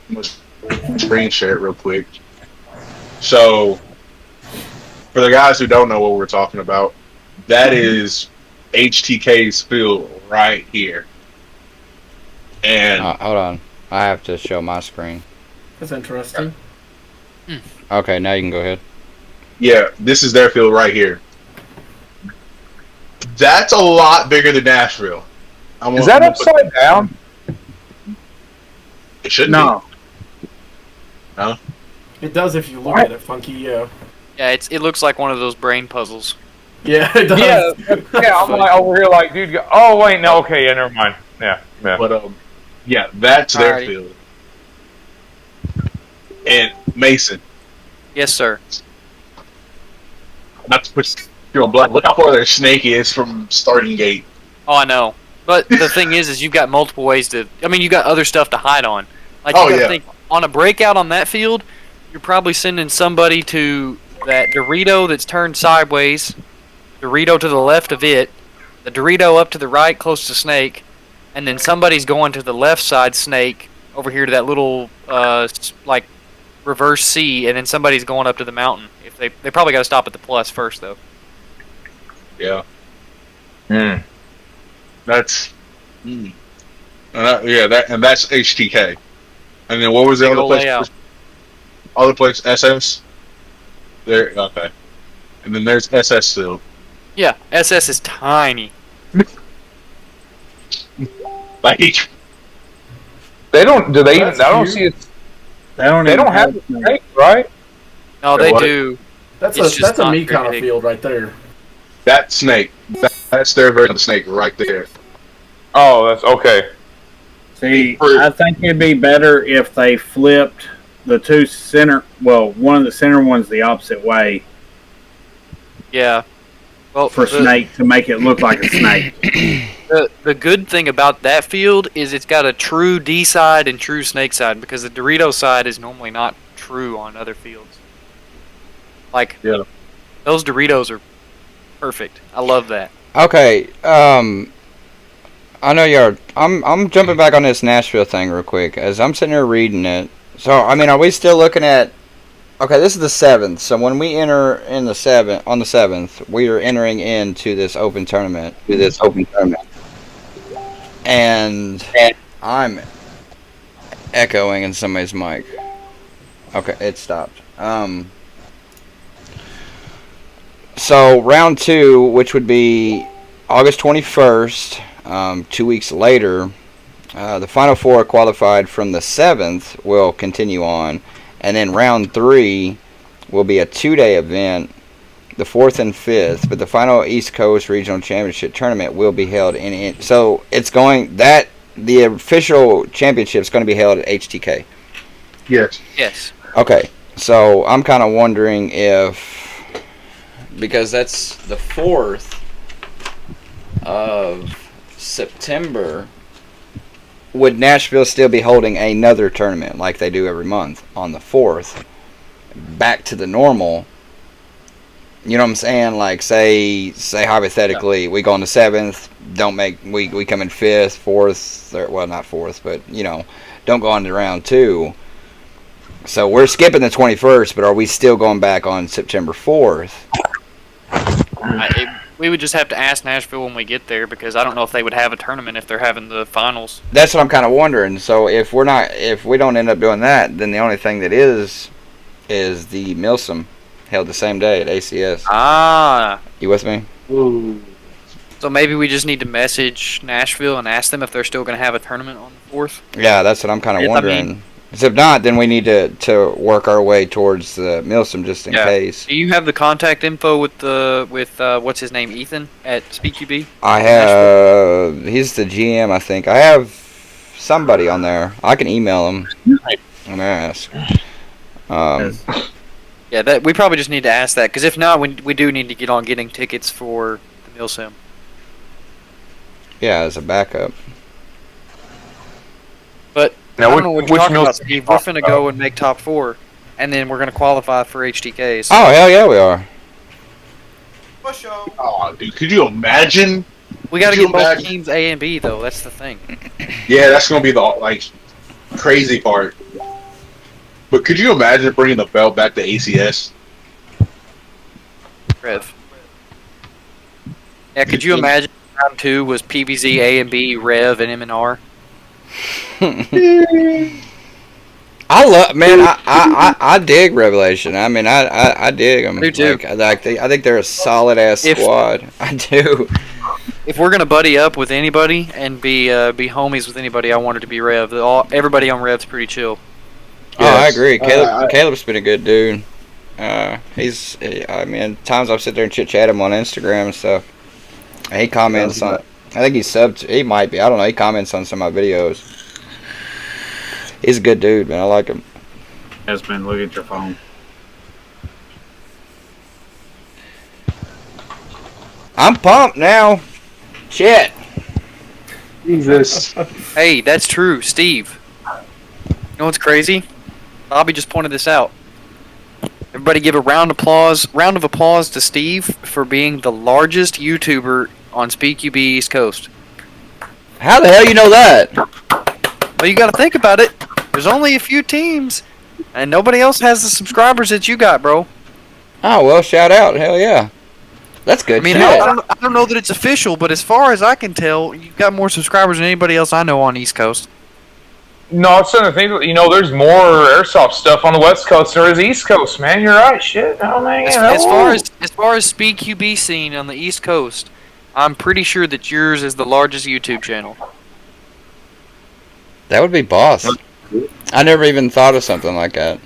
I'm gonna screen share it real quick. So, for the guys who don't know what we're talking about, that is HTK's field right here. And Hold on. I have to show my screen. That's interesting. Okay, now you can go ahead. yeah, this is their field right here. That's a lot bigger than Nashville. Is that upside down? It should No. It does if you look at it, Funky. Yeah. Yeah, it looks like one of those brain puzzles. Yeah, it does. Yeah. I'm like over here, like, dude. Oh wait, no. Okay, yeah, never mind. Yeah. be. But yeah, that's their Alrighty. field. And Mason, Yes, sir. not to put you on blood. Look how far their snake is from starting gate. Oh, I know. But the thing is you've got multiple ways to. I mean, you got other stuff to hide on. Like you Oh, gotta yeah. think on a breakout on that field, you're probably sending somebody to that Dorito that's turned sideways, Dorito to the left of it, the Dorito up to the right close to Snake, and then somebody's going to the left side Snake over here to that little like reverse C, and then somebody's going up to the mountain. If they probably got to stop at the plus first though. Yeah, Hmm. that's. Yeah, that's HTK. And then what was the Big other ol' place? layout. Other place, SS. There, okay. And then there's SS still. Yeah, SS is tiny. Like They don't. Do they? That's I don't cute. see it. They don't. They even don't have the the snake, right? No, they What? do. That's It's just a not me very kind of big. field right there. that snake. That's their version of the snake right there. Oh, that's okay. See, I think it'd be better if they flipped the two center. Well, one of the center ones the opposite way Yeah. Well, for snake to make it look like a snake. The good thing about that field is it's got a true D side and true snake side because the Dorito side is normally not true on other fields. Like, Yeah. those Doritos are perfect. I love that. Okay, I know you're. I'm jumping back on this Nashville thing real quick as I'm sitting here reading it. So I mean, are we still looking at? Okay, this is the 7th. So when we enter in the 7th, on the 7th, we are entering into this open tournament. And I'm echoing in somebody's mic. Okay, it stopped. So round 2, which would be August 21st, 2 weeks later, the final 4 qualified from the 7th will continue on, and then round 3 will be a 2-day event, the 4th and 5th. But the final East Coast Regional Championship tournament will be held in. So it's going that the official championship is going to be held at HTK. Yes. Yes. Okay, so I'm kind of wondering if, because that's the 4th of September, would Nashville still be holding another tournament like they do every month on the 4th, back to the normal? You know what I'm saying? Like, say hypothetically, we go on the 7th, we come in 5th, 4th, well, not 4th, but, you know, don't go on to round 2. So we're skipping the 21st, but are we still going back on September 4th? We would just have to ask Nashville when we get there, because I don't know if they would have a tournament if they're having the finals. That's what I'm kind of wondering. So if we don't end up doing that, then the only thing that is the Milsom held the same day at ACS. Ah. You with me? Ooh. So maybe we just need to message Nashville and ask them if they're still going to have a tournament on the 4th. Yeah, that's what I'm kind of Yes, I wondering. mean- 'Cause if not, then we need to work our way towards the Milsom just in Yeah. case. Do you have the contact info with what's his name, Ethan at SpeakQB? I have. He's the GM, I think. I have somebody on there. I can email him and ask. Yeah, that we probably just need to ask that, because if not, we do need to get on getting tickets for the Milsim. Yeah, as a backup. But Now, I don't know what you're which talking about, Milsim Steve. We're finna go and make top 4, and then we're gonna qualify for HTKs. Oh hell yeah, we are. Oh, dude, could you imagine? We got to Could you get both imagine- teams A and B though. That's the thing. Yeah, that's gonna be the crazy part. But could you imagine bringing the belt back to ACS? Rev. Yeah, could you imagine round 2 was PBZ, A and B, Rev, and M&R? I love, man. I dig Revelation. I mean, I dig them. I do too. I think they're a solid ass If- squad. I do. If we're gonna buddy up with anybody and be homies with anybody, I want it to be Rev. Everybody on Rev's pretty chill. Oh, I Yes. agree. Caleb's been a good dude. I mean, times I've sit there and chit chat him on Instagram and stuff. And he comments on. I think he's subbed. He might be. I don't know. He comments on some of my videos. He's a good dude, man. I like him. Esmond, look at your phone. I'm pumped now. Shit. Jesus. Hey, that's true, Steve. You know what's crazy? Bobby just pointed this out. Everybody give a round of applause to Steve for being the largest YouTuber on SpeakQB East Coast. How the hell you know that? Well, you got to think about it. There's only a few teams, and nobody else has the subscribers that you got, bro. Oh well, shout out. Hell yeah. That's good. I mean, shit. I don't know that it's official, but as far as I can tell, you've got more subscribers than anybody else I know on East Coast. No, I'm starting to think. You know, there's more airsoft stuff on the West Coast than there is East Coast, man. You're right. Shit. Oh man. As far as SpeakQB scene on the East Coast, I'm pretty sure that yours is the largest YouTube channel. That would be boss. I never even thought of something like that.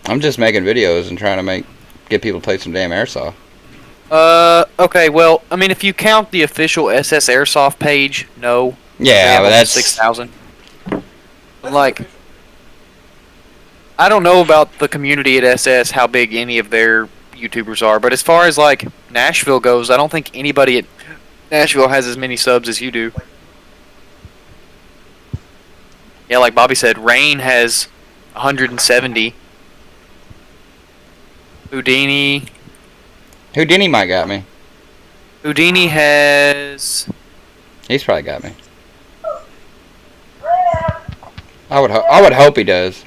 I'm just making videos and trying to get people to play some damn airsoft. Okay, well, I mean, if you count the official SS Airsoft page, no. Yeah, but that's 6,000. Like, I don't know about the community at SS, how big any of their YouTubers are, but as far as, like, Nashville goes, I don't think anybody at Nashville has as many subs as you do. Yeah, like Bobby said, Rain has 170. Houdini might got me. Houdini has He's probably got me. I would hope he does.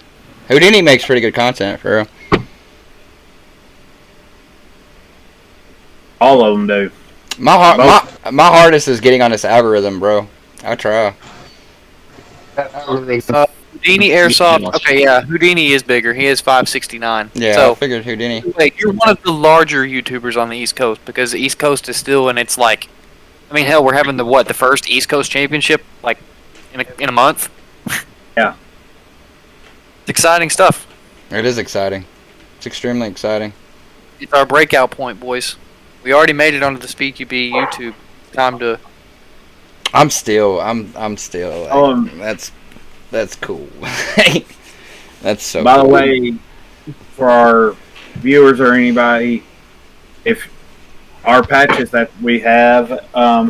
Houdini makes pretty good content for real. All of them do. My hardest is getting on this algorithm, bro. I try. Houdini Airsoft. Okay, yeah, Houdini is bigger. He is 569. Yeah, I So, figured Houdini. wait, you're one of the larger YouTubers on the East Coast because the East Coast is still, and it's like, I mean, hell, we're having the first East Coast Championship like in a month. Yeah. It's exciting stuff. It is exciting. It's extremely exciting. It's our breakout point, boys. We already made it onto the SpeakUB YouTube. Time to. I'm still. Like, that's cool. That's so. By the cool. way, for our viewers or anybody, if our patches that we have,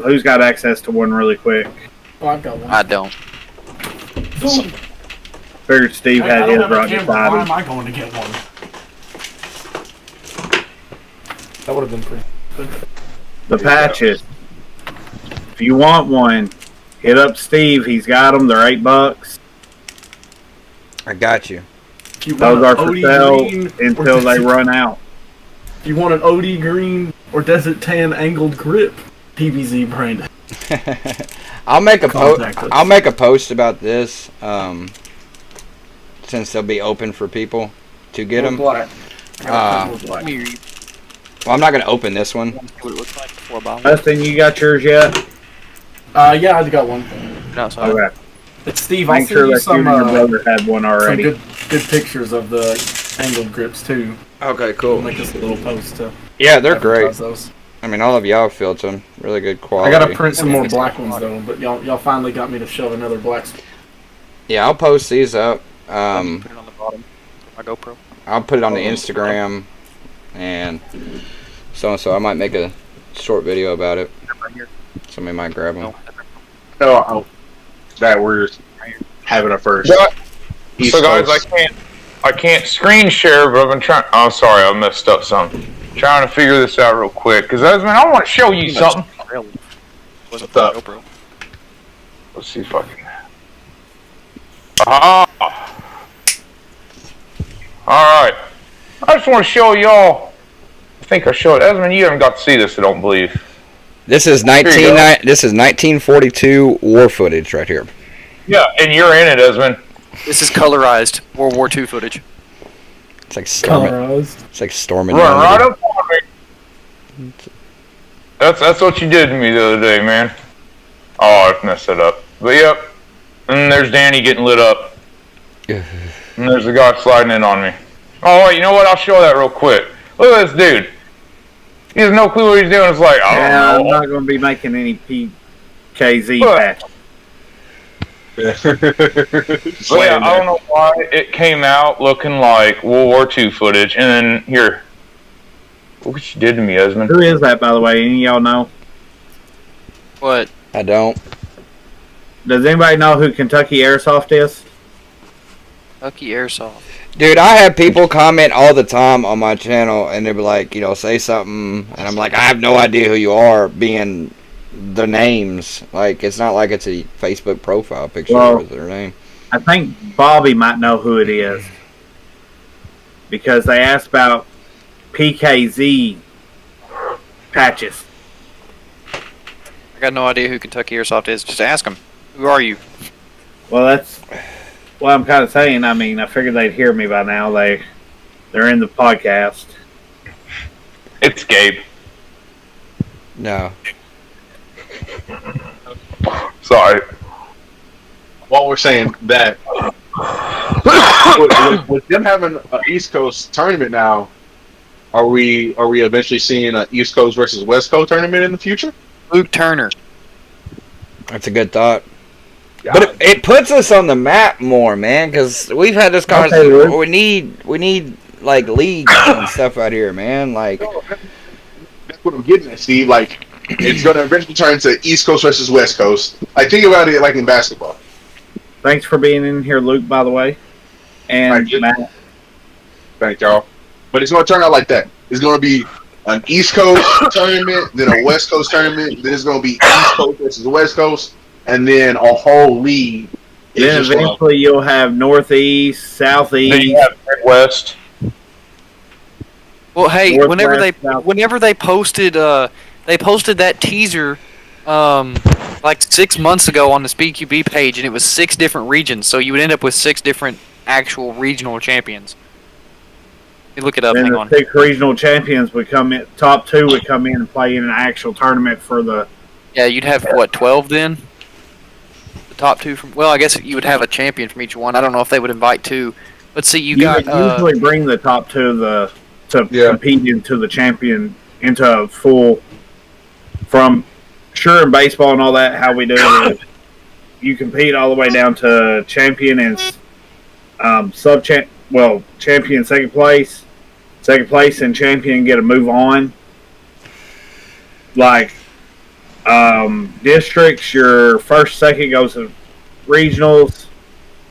who's got access to one really quick? Oh, I've got one. I don't. Figured Steve I had don't his have a right camera. beside Why him. am I going to get one? That would have been pretty. The patches. If you want one, hit up Steve. He's got them. They're $8. I got you. If you Those want are an for OD sale green or until they desert- run out. If you want an OD green or desert tan angled grip, PBZ brand. I'll make a Contact us. I'll make a post about this. Since they'll be open for people to get them. Black. Well, Let me see I'm not gonna open this one. what it looks like before I buy one. Dustin, you got yours yet? Yeah, I've got one. No, so Okay. It's Steve. I'll Make send sure you that you some, and your brother had one some already. good pictures of the angled grips too. Okay, We'll cool. make us a little post to Yeah, they're great. advertise those. I mean, all of y'all have filled some really good I quality. gotta print some more black ones though, but y'all finally got me to shove another black. Yeah, I'll post these up. put it on the bottom. My GoPro. I'll put it on the Instagram and so I might make a short video about it. Right here. Somebody might grab them. No, that we're having a first. Got- East So guys, Coast. I can't screen share, but I've been trying. Oh, sorry, I messed up something. Trying to figure this out real quick, because I want to show you something. Wasn't What's up? GoPro. Let's see if I can. Aha! All right. I just want to show y'all. I think I showed Esmond. You haven't got to see this, I don't believe. This is Here you go. 1942 war footage right here. Yeah, and you're in it, Esmond. This is colorized World War II footage. It's like storming. Colorized. It's like storming. Run right Normandy. up on me. That's what you did to me the other day, man. Oh, I messed it up. But yep. And there's Danny getting lit up. And there's the guy sliding in on me. Oh wait, you know what? I'll show that real quick. Look at this dude. He has no clue what he's doing. It's like, I Yeah, I'm don't know. not going to be making any PKZ Look. patches. But yeah, I don't know why it came out looking like World War II footage, and then here. Look what you did to me, Esmond. Who is that, by the way? Any of y'all know? What? I don't. Does anybody know who Kentucky Airsoft is? Kentucky Airsoft. Dude, I have people comment all the time on my channel, and they'll be like, say something, and I'm like, I have no idea who you are, being the names. Like, it's not like it's a Facebook profile picture Well- with their name. I think Bobby might know who it is. Because they asked about PKZ patches. I got no idea who Kentucky Airsoft is. Just ask them. Who are you? Well, that's what I'm kind of saying. I mean, I figured they'd hear me by now. They're in the podcast. It's Gabe. No. Sorry. While we're saying that, with them having an East Coast tournament now, are we eventually seeing an East Coast versus West Coast tournament in the future? Luke Turner. That's a good thought. But it puts us on the map more, man, because we've had this conversation. Luke. We need like leagues and stuff out here, man. Like, That's what I'm getting at, Steve. Like, it's going to eventually turn into East Coast versus West Coast. I think about it like in basketball. Thanks for being in here, Luke, by the way. And Thank you. Matt. Thank y'all. But it's going to turn out like that. It's going to be an East Coast tournament, then a West Coast tournament. Then it's going to be East Coast versus West Coast, and then a whole league. is Then just gonna- eventually you'll have Northeast, Then Southeast. you have Midwest. Well, hey, Northwest, South- whenever they posted that teaser, like 6 months ago on the SpeedQB page, and it was 6 different regions, so you would end up with 6 different actual regional champions. You look it up. Then Hang the on. 6 regional champions would come in. Top 2 would come in and play in an actual tournament for the. Yeah, you'd have what 12 then. The top 2 from. Well, I guess you would have a champion from each one. I don't know if they would invite 2. But see, you got. would usually bring the top 2 to Yeah. compete into the champion into a full. From sure in baseball and all that, how we do it is you compete all the way down to champion and champion second place and champion get a move on. Like districts, your first, second goes to regionals.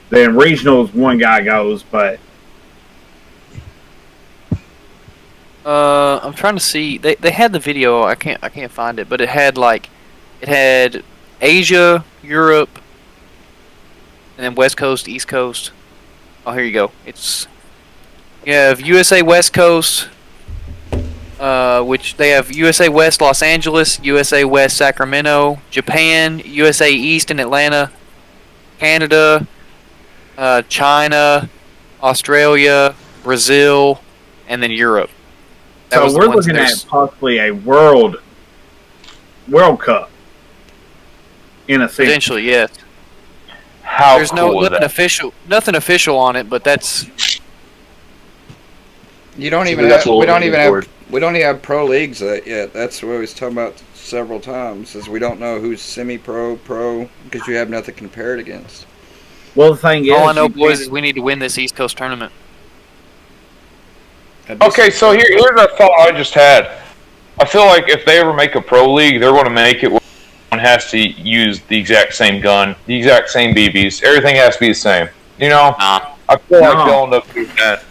Then regionals, one guy goes, but I'm trying to see. They had the video. I can't find it, but it had Asia, Europe, and then West Coast, East Coast. Oh, here you go. You have USA West Coast, which they have USA West Los Angeles, USA West Sacramento, Japan, USA East in Atlanta, Canada, China, Australia, Brazil, and then Europe. so we're looking at possibly a World Cup in a sense. Potentially, yes. How There's cool is nothing official on it, but that's You don't So even that's have. what We we're don't even looking have. We don't even have pro leagues yet. That's what we was talking about several times. Is we don't know who's semi-pro, pro, because you have nothing to compare it against. Well, the thing is, all I know, you boys, can't- is we need to win this East Coast tournament. Okay, so here's a thought I just had. I feel like if they ever make a pro league, they're going to make it where one has to use the exact same gun, the exact same BBs. Everything has to be the same. You know? Nah. I feel like No. they'll end up doing that.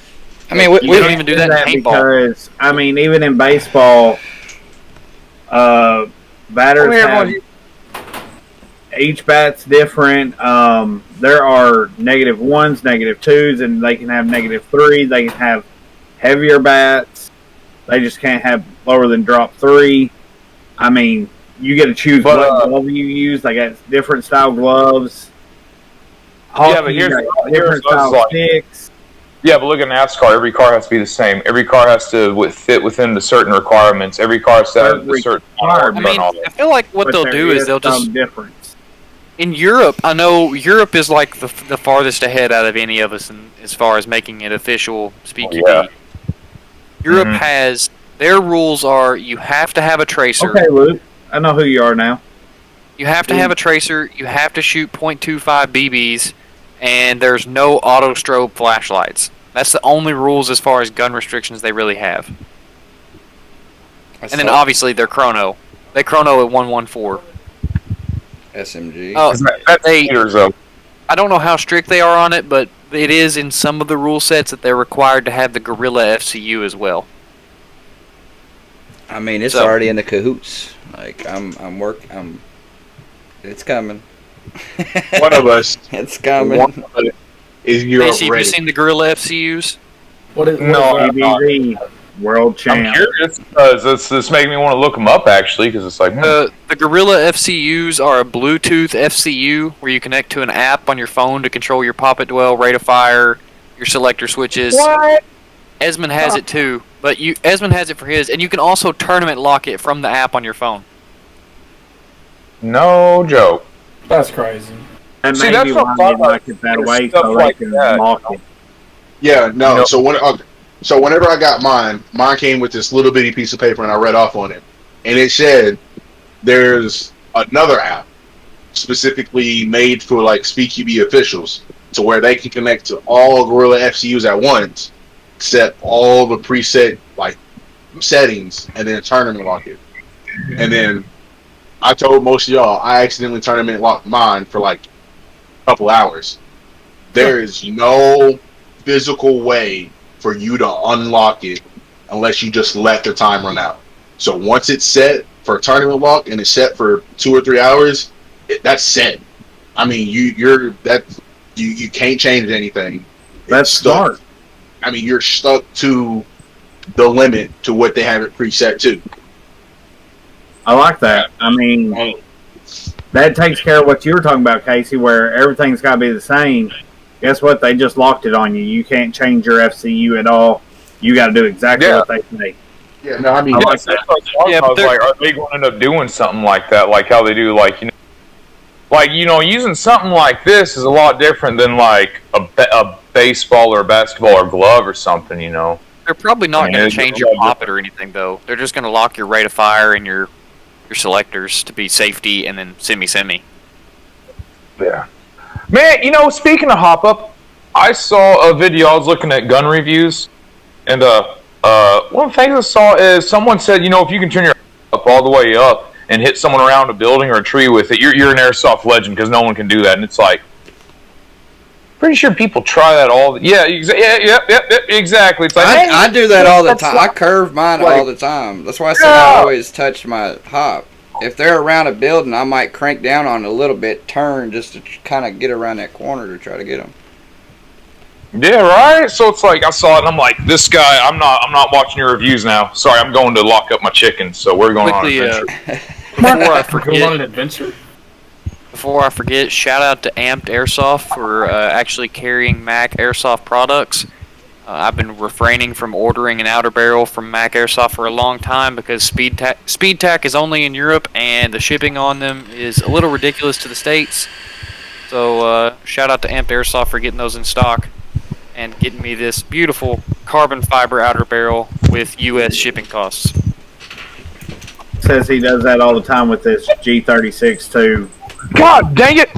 I mean, You we don't even do that in paintball. because I mean, even in baseball, batters have each bat's different. There are -1s, -2s, and they can have -3s. They can have heavier bats. They just can't have lower than drop 3. I mean, you get to choose But, what glove you use. They got different style gloves. Yeah, but here's different what I style was like. sticks. Yeah, but look at NASCAR. Every car has to be the same. Every car has to fit within the certain requirements. Every car has to have the certain Required. I mean, I feel like what But they'll there do is they'll just some difference. in Europe. I know Europe is like the farthest ahead out of any of us as far as making it official SpeedQB. Yeah. Europe Mhm. has their rules are you have to have a tracer. Okay, Luke, I know who you are now. You have to have a tracer. You have to shoot .25 BBs, and there's no auto strobe flashlights. That's the only rules as far as gun restrictions they really have. And then obviously they're chrono. They chrono at 114. SMG. Oh, That's they- meters, though. I don't know how strict they are on it, but it is in some of the rule sets that they're required to have the Gorilla FCU as well. I mean, it's So- already in the cahoots. Like it's coming. One of us It's coming. one of us is Europe Casey, have you ready. seen the Gorilla FCUs? What is No, what is that? ABV world I'm champ. curious because this making me want to look them up actually because it's like The Gorilla FCUs are a Bluetooth FCU where you connect to an app on your phone to control your pop it dwell, rate of fire, your selector switches. What? Esmond has it too, but Esmond has it for his, and you can also tournament lock it from the app on your phone. no joke. That's crazy. And See, maybe that's what why I'm they talking like it that about. way Stuff so like they can that, lock you it. Yeah, no. No. So whenever I got mine came with this little bitty piece of paper, and I read off on it, and it said there's another app specifically made for like SpeedQB officials, to where they can connect to all Gorilla FCUs at once, set all the preset like settings, and then tournament lock it. And then I told most of y'all I accidentally tournament locked mine for like a couple hours. There is no physical way for you to unlock it unless you just let the time run out. So once it's set for a tournament lock and it's set for 2 or 3 hours, that's set. I mean, you can't change anything. That's It's stuck. smart. I mean, you're stuck to the limit to what they have it preset to. I like that. I mean, that takes care of what you were talking about, Casey, where everything's got to be the same. Guess what? They just locked it on you. You can't change your FCU at all. You got to do exactly Yeah. what they say. Yeah, no, I mean, I Yeah, like that's that. what I was Yeah, but like, are they going to end up doing something like that? Like how they do, using something like this is a lot different than like a baseball or a basketball or glove or something, you know. They're probably not Yeah, going it's to change a your lot poppet or anything, though. They're just going to lock your rate of fire and your selectors to be safety and then semi. Yeah. Man, speaking of hop up, I saw a video. I was looking at gun reviews, and one of the things I saw is someone said, if you can turn your up all the way up and hit someone around a building or a tree with it, you're an airsoft legend because no one can do that. And it's like, pretty sure people try that exactly. It's like, I do that all the that's time. I curve mine like- all the time. That's why I said I always touch my hop. If they're around a building, I might crank down on it a little bit, turn just to kind of get around that corner to try to get them. Yeah, right. So it's like I saw it, and I'm like, this guy. I'm not watching your reviews now. Sorry, I'm going to lock up my chickens. So we're going Quickly, on an adventure. Before I Go on an forget, adventure. shout out to Amped Airsoft for actually carrying Mac Airsoft products. I've been refraining from ordering an outer barrel from Mac Airsoft for a long time because Speed Tac is only in Europe and the shipping on them is a little ridiculous to the States. So shout out to Amped Airsoft for getting those in stock and getting me this beautiful carbon fiber outer barrel with U.S. shipping costs. Says he does that all the time with this G36 too. God dang it!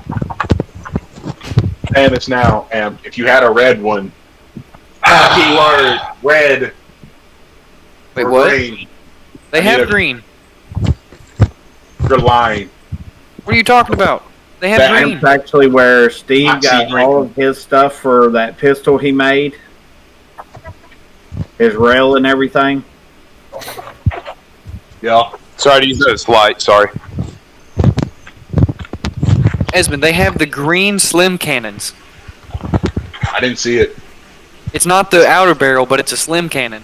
and it's now. And if you had a red one, keyword red. Wait, or what? green, They I need have a- green. you're lying. What are you talking about? They have That- green. That's actually where Steve I see got green. all of his stuff for that pistol he made. His rail and everything. Yeah. Sorry to use this light. Sorry. Esmond, they have the green slim cannons. I didn't see it. It's not the outer barrel, but it's a slim cannon.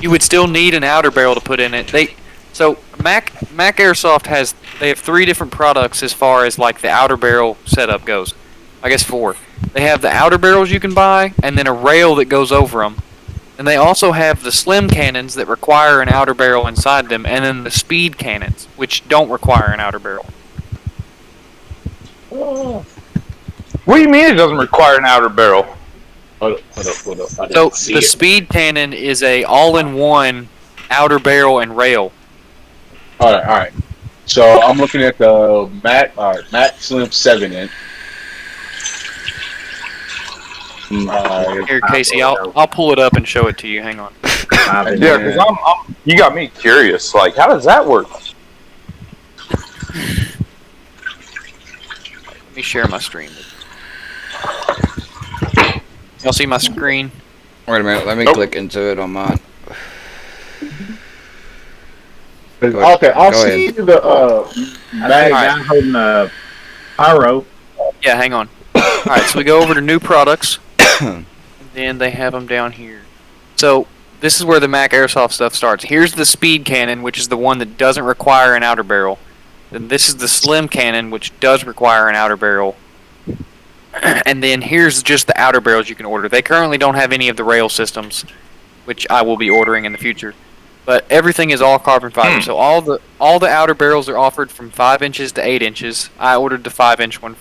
You would still need an outer barrel to put in it. So Mac Airsoft they have 3 different products as far as like the outer barrel setup goes. I guess 4. They have the outer barrels you can buy, and then a rail that goes over them. And they also have the slim cannons that require an outer barrel inside them, and then the speed cannons, which don't require an outer barrel. What do you mean it doesn't require an outer barrel? Hold up. I So didn't see the it. speed cannon is a all-in-one outer barrel and rail. All right. So I'm looking at the Mac Slim 7-inch. Here, Casey, I'll pull it up and show it to you. Hang on. I've been Yeah, doing because it. you got me curious. Like, how does that work? Let me share my screen. Y'all see my screen? Wait a minute, let me Nope. click into it on mine. Okay, I'll Go see ahead. the I see a guy holding a pyro. Yeah, hang on. Alright, so we go over to new products. And then they have them down here. So, this is where the Mac Airsoft stuff starts. Here's the speed cannon, which is the one that doesn't require an outer barrel. Then this is the slim cannon, which does require an outer barrel. And then here's just the outer barrels you can order. They currently don't have any of the rail systems, which I will be ordering in the future. But everything is all carbon fiber. So all the outer barrels are offered from 5 inches to 8 inches. I ordered the 5-inch one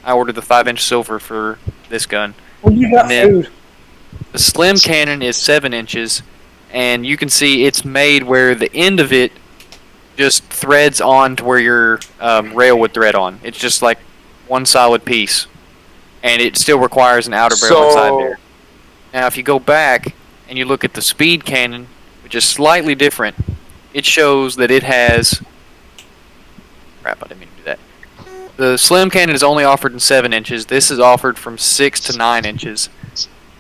I ordered the 5-inch silver for this gun. And then the slim cannon is 7 inches, and you can see it's made where the end of it just threads on to where your rail would thread on. It's just like one solid piece, and it still requires an outer barrel inside there. Now, if you go back and you look at the speed cannon, which is slightly different, it shows that it has... Crap, I didn't mean to do that. The slim cannon is only offered in 7 inches. This is offered from 6 to 9 inches.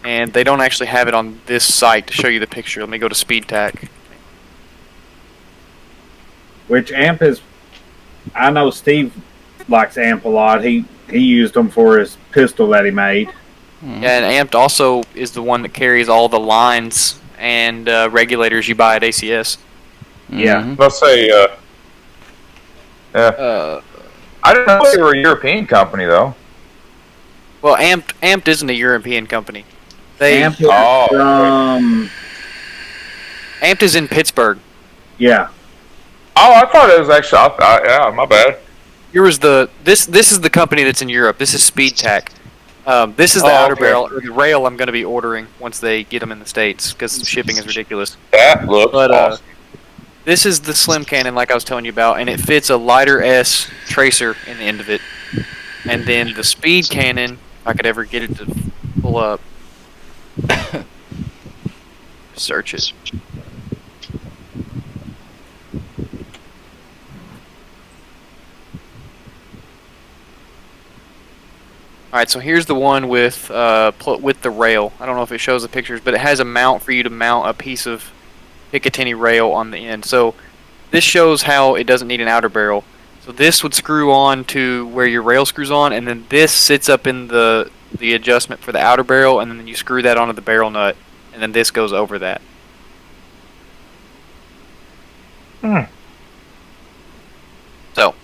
and they don't actually have it on this site to show you the picture. Let me go to SpeedTac. Which amp is? I know Steve likes amp a lot. He used them for his pistol that he made. Yeah, and Amped also is the one that carries all the lines and regulators you buy at ACS. Yeah. Let's say, yeah. I didn't know they were a European company, though. Well, Amped isn't a European company. They Amp is, Amped is in Pittsburgh. yeah. Oh, I thought it was actually. Yeah, my bad. This is the company that's in Europe. This is SpeedTac. This is the outer barrel or the rail I'm going to be ordering once they get them in the States because shipping is ridiculous. That looks But awesome. this is the slim cannon like I was telling you about, and it fits a lighter S tracer in the end of it. And then the speed cannon, if I could ever get it to pull up. Search it. Alright, so here's the one with the rail. I don't know if it shows the pictures, but it has a mount for you to mount a piece of Picatinny rail on the end. So this shows how it doesn't need an outer barrel. So this would screw on to where your rail screws on, and then this sits up in the adjustment for the outer barrel, and then you screw that onto the barrel nut, and then this goes over that. So.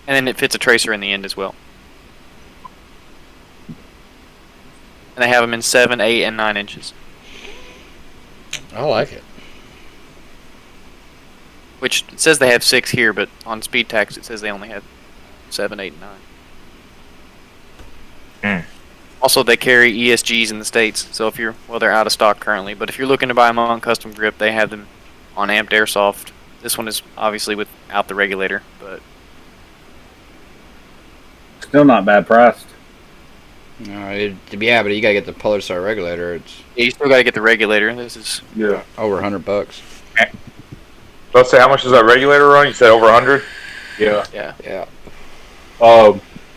And then it fits a tracer in the end as well. And they have them in 7, 8, and 9 inches. I like it. Which it says they have 6 here, but on SpeedTax it says they only have 7, 8, and 9. Also, they carry ESGs in the States, so if you're, well, they're out of stock currently, but if you're looking to buy them on Custom Grip, they have them on Amped Airsoft. This one is obviously without the regulator, but Still not bad priced. Yeah, but you gotta get the Polarstar regulator. It's yeah, you still got to get the regulator. This is Yeah. over $100. Let's say, how much does that regulator run? You said over 100? Yeah. Yeah.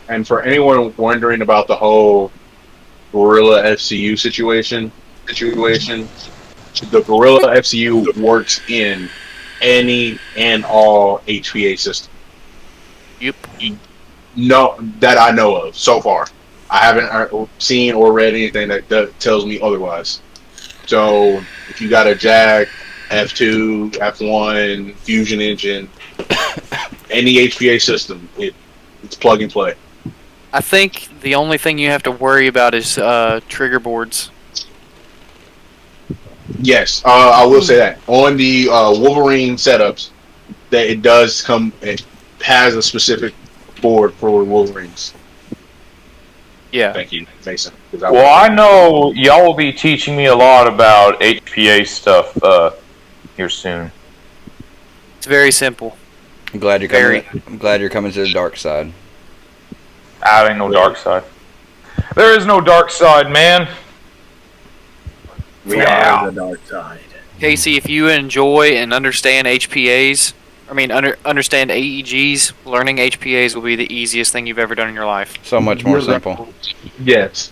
And for anyone wondering about the whole Gorilla FCU situation, the Gorilla FCU works in any and all HPA system. Yep. No, that I know of so far. I haven't seen or read anything that tells me otherwise. So if you got a Jag, F2, F1, Fusion engine, any HPA system, it's plug and play. I think the only thing you have to worry about is trigger boards. Yes, I will say that on the Wolverine setups, that it does come. It has a specific board for Wolverines. Yeah. Thank you, Mason. Well, I know y'all will be teaching me a lot about HPA stuff here soon. It's very simple. I'm glad you're coming to the dark side. There ain't no dark side. There is no dark side, man. We are the dark side. Casey, if you enjoy and understand HPAs, understand AEGs, learning HPAs will be the easiest thing you've ever done in your life. So much more simple. Yes.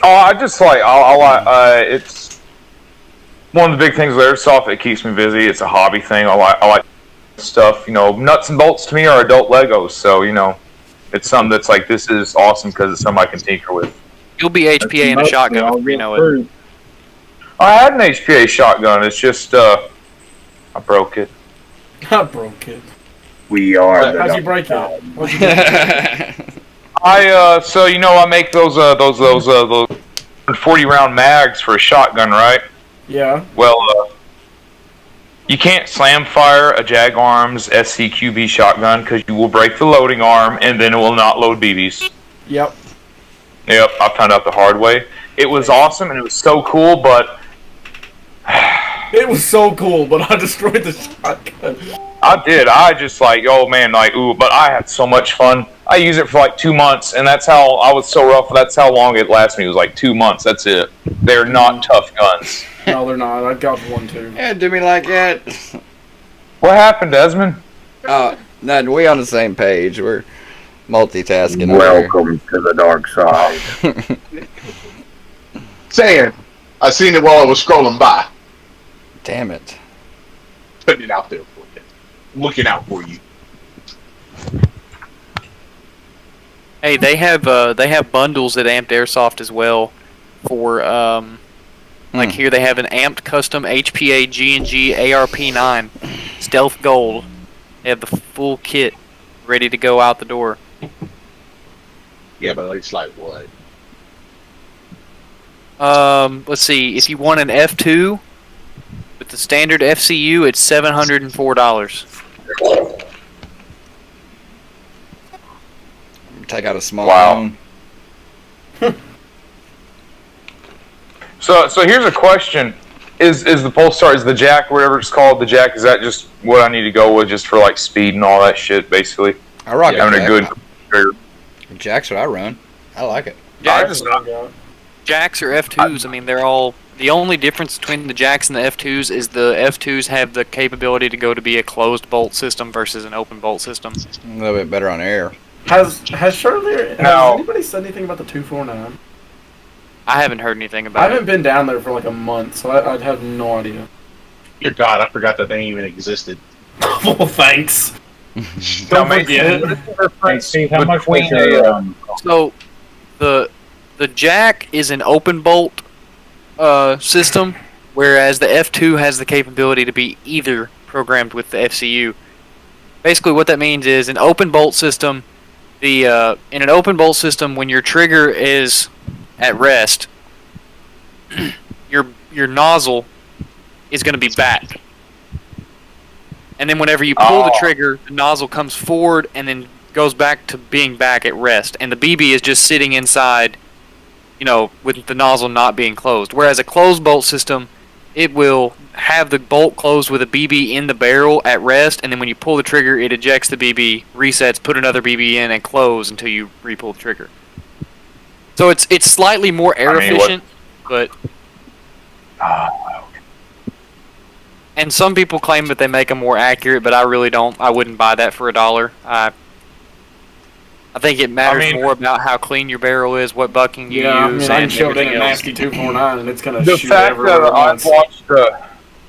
Oh, I just like it's one of the big things with airsoft. It keeps me busy. It's a hobby thing. I like stuff. You know, nuts and bolts to me are adult Legos. So you know, it's something that's like this is awesome because it's something I can tinker with. You'll be HPA in a shotgun if you know it. I had an HPA shotgun. It's just I broke it. I broke it. We are the How'd you dark break side. it? What'd you do? So you know I make those 40 round mags for a shotgun, right? Yeah. Well, you can't slam fire a Jag Arms SCQB shotgun because you will break the loading arm and then it will not load BBs. Yep. Yep, I found out the hard way. It was awesome and it was so cool, but It was so cool, but I destroyed the shotgun. I did. I just like, oh man, like, ooh, but I had so much fun. I used it for like 2 months, and that's how I was so rough. That's how long it lasted me. It was like 2 months. That's it. They're not tough guns. No, they're not. I got one too. Yeah, do me like that. What happened, Desmond? No, we on the same page. Multitasking. over Welcome to the dark side. here. Saying, I seen it while I was scrolling by. Damn it. Putting it out there for you. Looking out for you. Hey, they have bundles at Amped Airsoft as well for like here they have an Amped Custom HPA G&G ARP9 Stealth Gold. They have the full kit ready to go out the door. Yeah, but it's like what? Let's see. If you want an F2 with the standard FCU, it's $704. Take out a small Wow. phone. So here's a question: Is the Polestar, is the jack, whatever it's called, the jack? Is that just what I need to go with, just for like speed and all that shit, basically? I rock Yeah, a Having a jack. good trigger. Jack's what I run. I like it. Jacks or F2s, I mean, they're all. The only difference between the Jacks and the F2s is the F2s have the capability to go to be a closed bolt system versus an open bolt system. A little bit better on air. Has Shirley? No. Has anybody said anything about the 249? I haven't heard anything I about haven't it. been down there for like a month, so I'd have no idea. Dear God, I forgot that thing even existed. Well, thanks. Now, Don't maybe forget. Hey, Steve, how much was between your So, the Jack is an open bolt system, whereas the F2 has the capability to be either programmed with the FCU. Basically, what that means is an open bolt system. In an open bolt system, when your trigger is at rest, your nozzle is going to be back, and then whenever you pull the trigger, the nozzle comes forward and then goes back to being back at rest, and the BB is just sitting inside, with the nozzle not being closed. Whereas a closed bolt system, it will have the bolt closed with a BB in the barrel at rest, and then when you pull the trigger, it ejects the BB, resets, put another BB in, and close until you re-pull the trigger. So it's slightly more air efficient, but and some people claim that they make them more accurate, but I really don't. I wouldn't buy that for $1. I think it matters more about how clean your barrel is, what bucking you Yeah, use, I can and show it in everything a else. nasty 249, and it's gonna the shoot fact everywhere that at I've once. watched,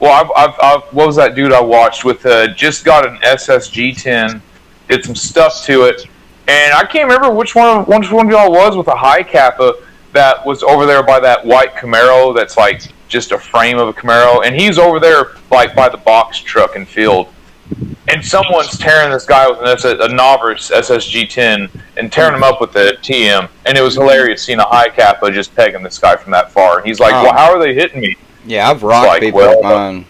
I've what was that dude I watched with? Just got an SSG10, did some stuff to it, and I can't remember which one of y'all was with a high Kappa that was over there by that white Camaro that's like just a frame of a Camaro, and he's over there like by the box truck and field. And someone's tearing this guy with a novice SSG10 and tearing him up with the TM. And it was hilarious seeing a high Kappa just pegging this guy from that far. And he's like, well, how are they hitting me? Yeah, I've rocked like, people with mine.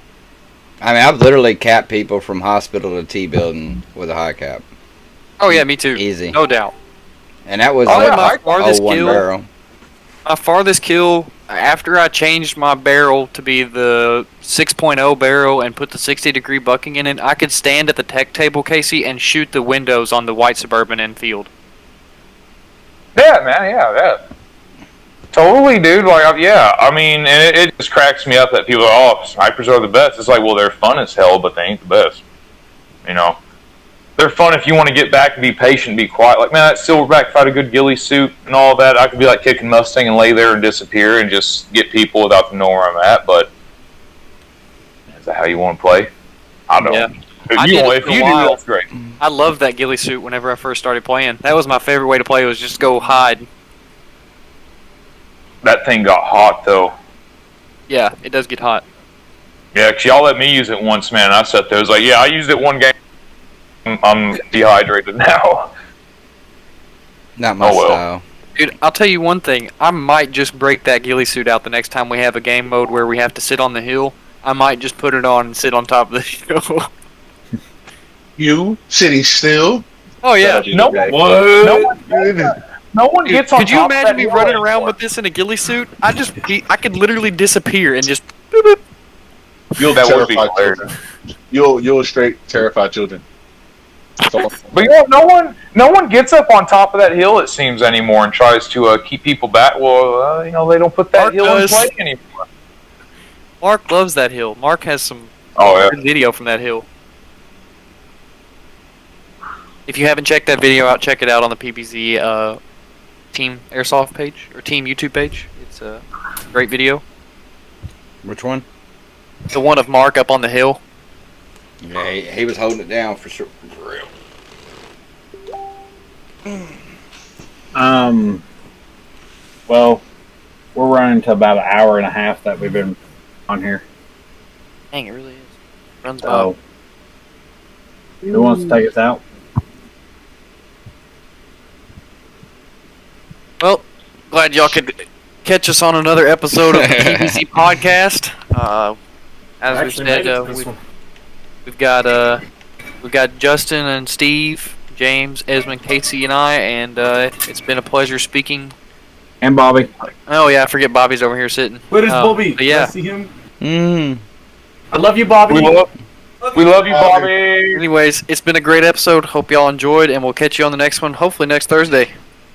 I mean, I've literally capped people from hospital to T-building with a high cap. Oh yeah, me too. Easy. No doubt. And that was Probably like my farthest one kill. barrel. My farthest kill after I changed my barrel to be the 6.0 barrel and put the 60-degree bucking in it, I could stand at the tech table, Casey, and shoot the windows on the white Suburban infield. Yeah, man, yeah. Totally, dude. Like, yeah. I mean, and it just cracks me up that people are, oh, snipers are the best. It's like, well, they're fun as hell, but they ain't the best. They're fun if you want to get back and be patient, be quiet. Like, man, that Silverback, if I had a good ghillie suit and all that, I could be like kicking Mustang and lay there and disappear and just get people without them knowing where I'm at. But is that how you want to play? I don't know. Yeah. If you do, that's great. I loved that ghillie suit whenever I first started playing. That was my favorite way to play, was just go hide. That thing got hot, though. Yeah, it does get hot. Yeah, because y'all let me use it once, man. I sat there. I was like, yeah, I used it one game. I'm dehydrated now. Not my Oh, well. style. Dude, I'll tell you one thing. I might just break that ghillie suit out the next time we have a game mode where we have to sit on the hill. I might just put it on and sit on top of the hill. You sitting still? Oh yeah. No, What? no one gets on Could you top of imagine that me hill running anymore. around with this in a ghillie suit? I could literally disappear and just. Boop, boop. You'll That would be terrify hilarious. children. You'll straight terrify children. So, But no one gets up on top of that hill, it seems, anymore, and tries to keep people back. Well, they don't put that Mark hill does. in play anymore. Mark loves that hill. Mark has some Oh yeah. good video from that hill. If you haven't checked that video out, check it out on the PBZ Team Airsoft page or Team YouTube page. It's a great video. Which one? The one of Mark up on the hill. Yeah, he was holding it down for sure. For real. Well, we're running to about an hour and a half that we've been on here. Dang, it really is. Runs by. So, who wants to take us out? Well, glad y'all could catch us on another episode of the PBC podcast. As we Actually made said, it to this one. we've got Justin and Steve, James, Esmond, Casey, and I, and it's been a pleasure speaking. And Bobby. Oh yeah, I forget Bobby's over here sitting. Where is Bobby? But yeah. I see him. Mm. I love you, Bobby. We love you, Bobby. Anyways, it's been a great episode. Hope y'all enjoyed, and we'll catch you on the next one. Hopefully next Thursday.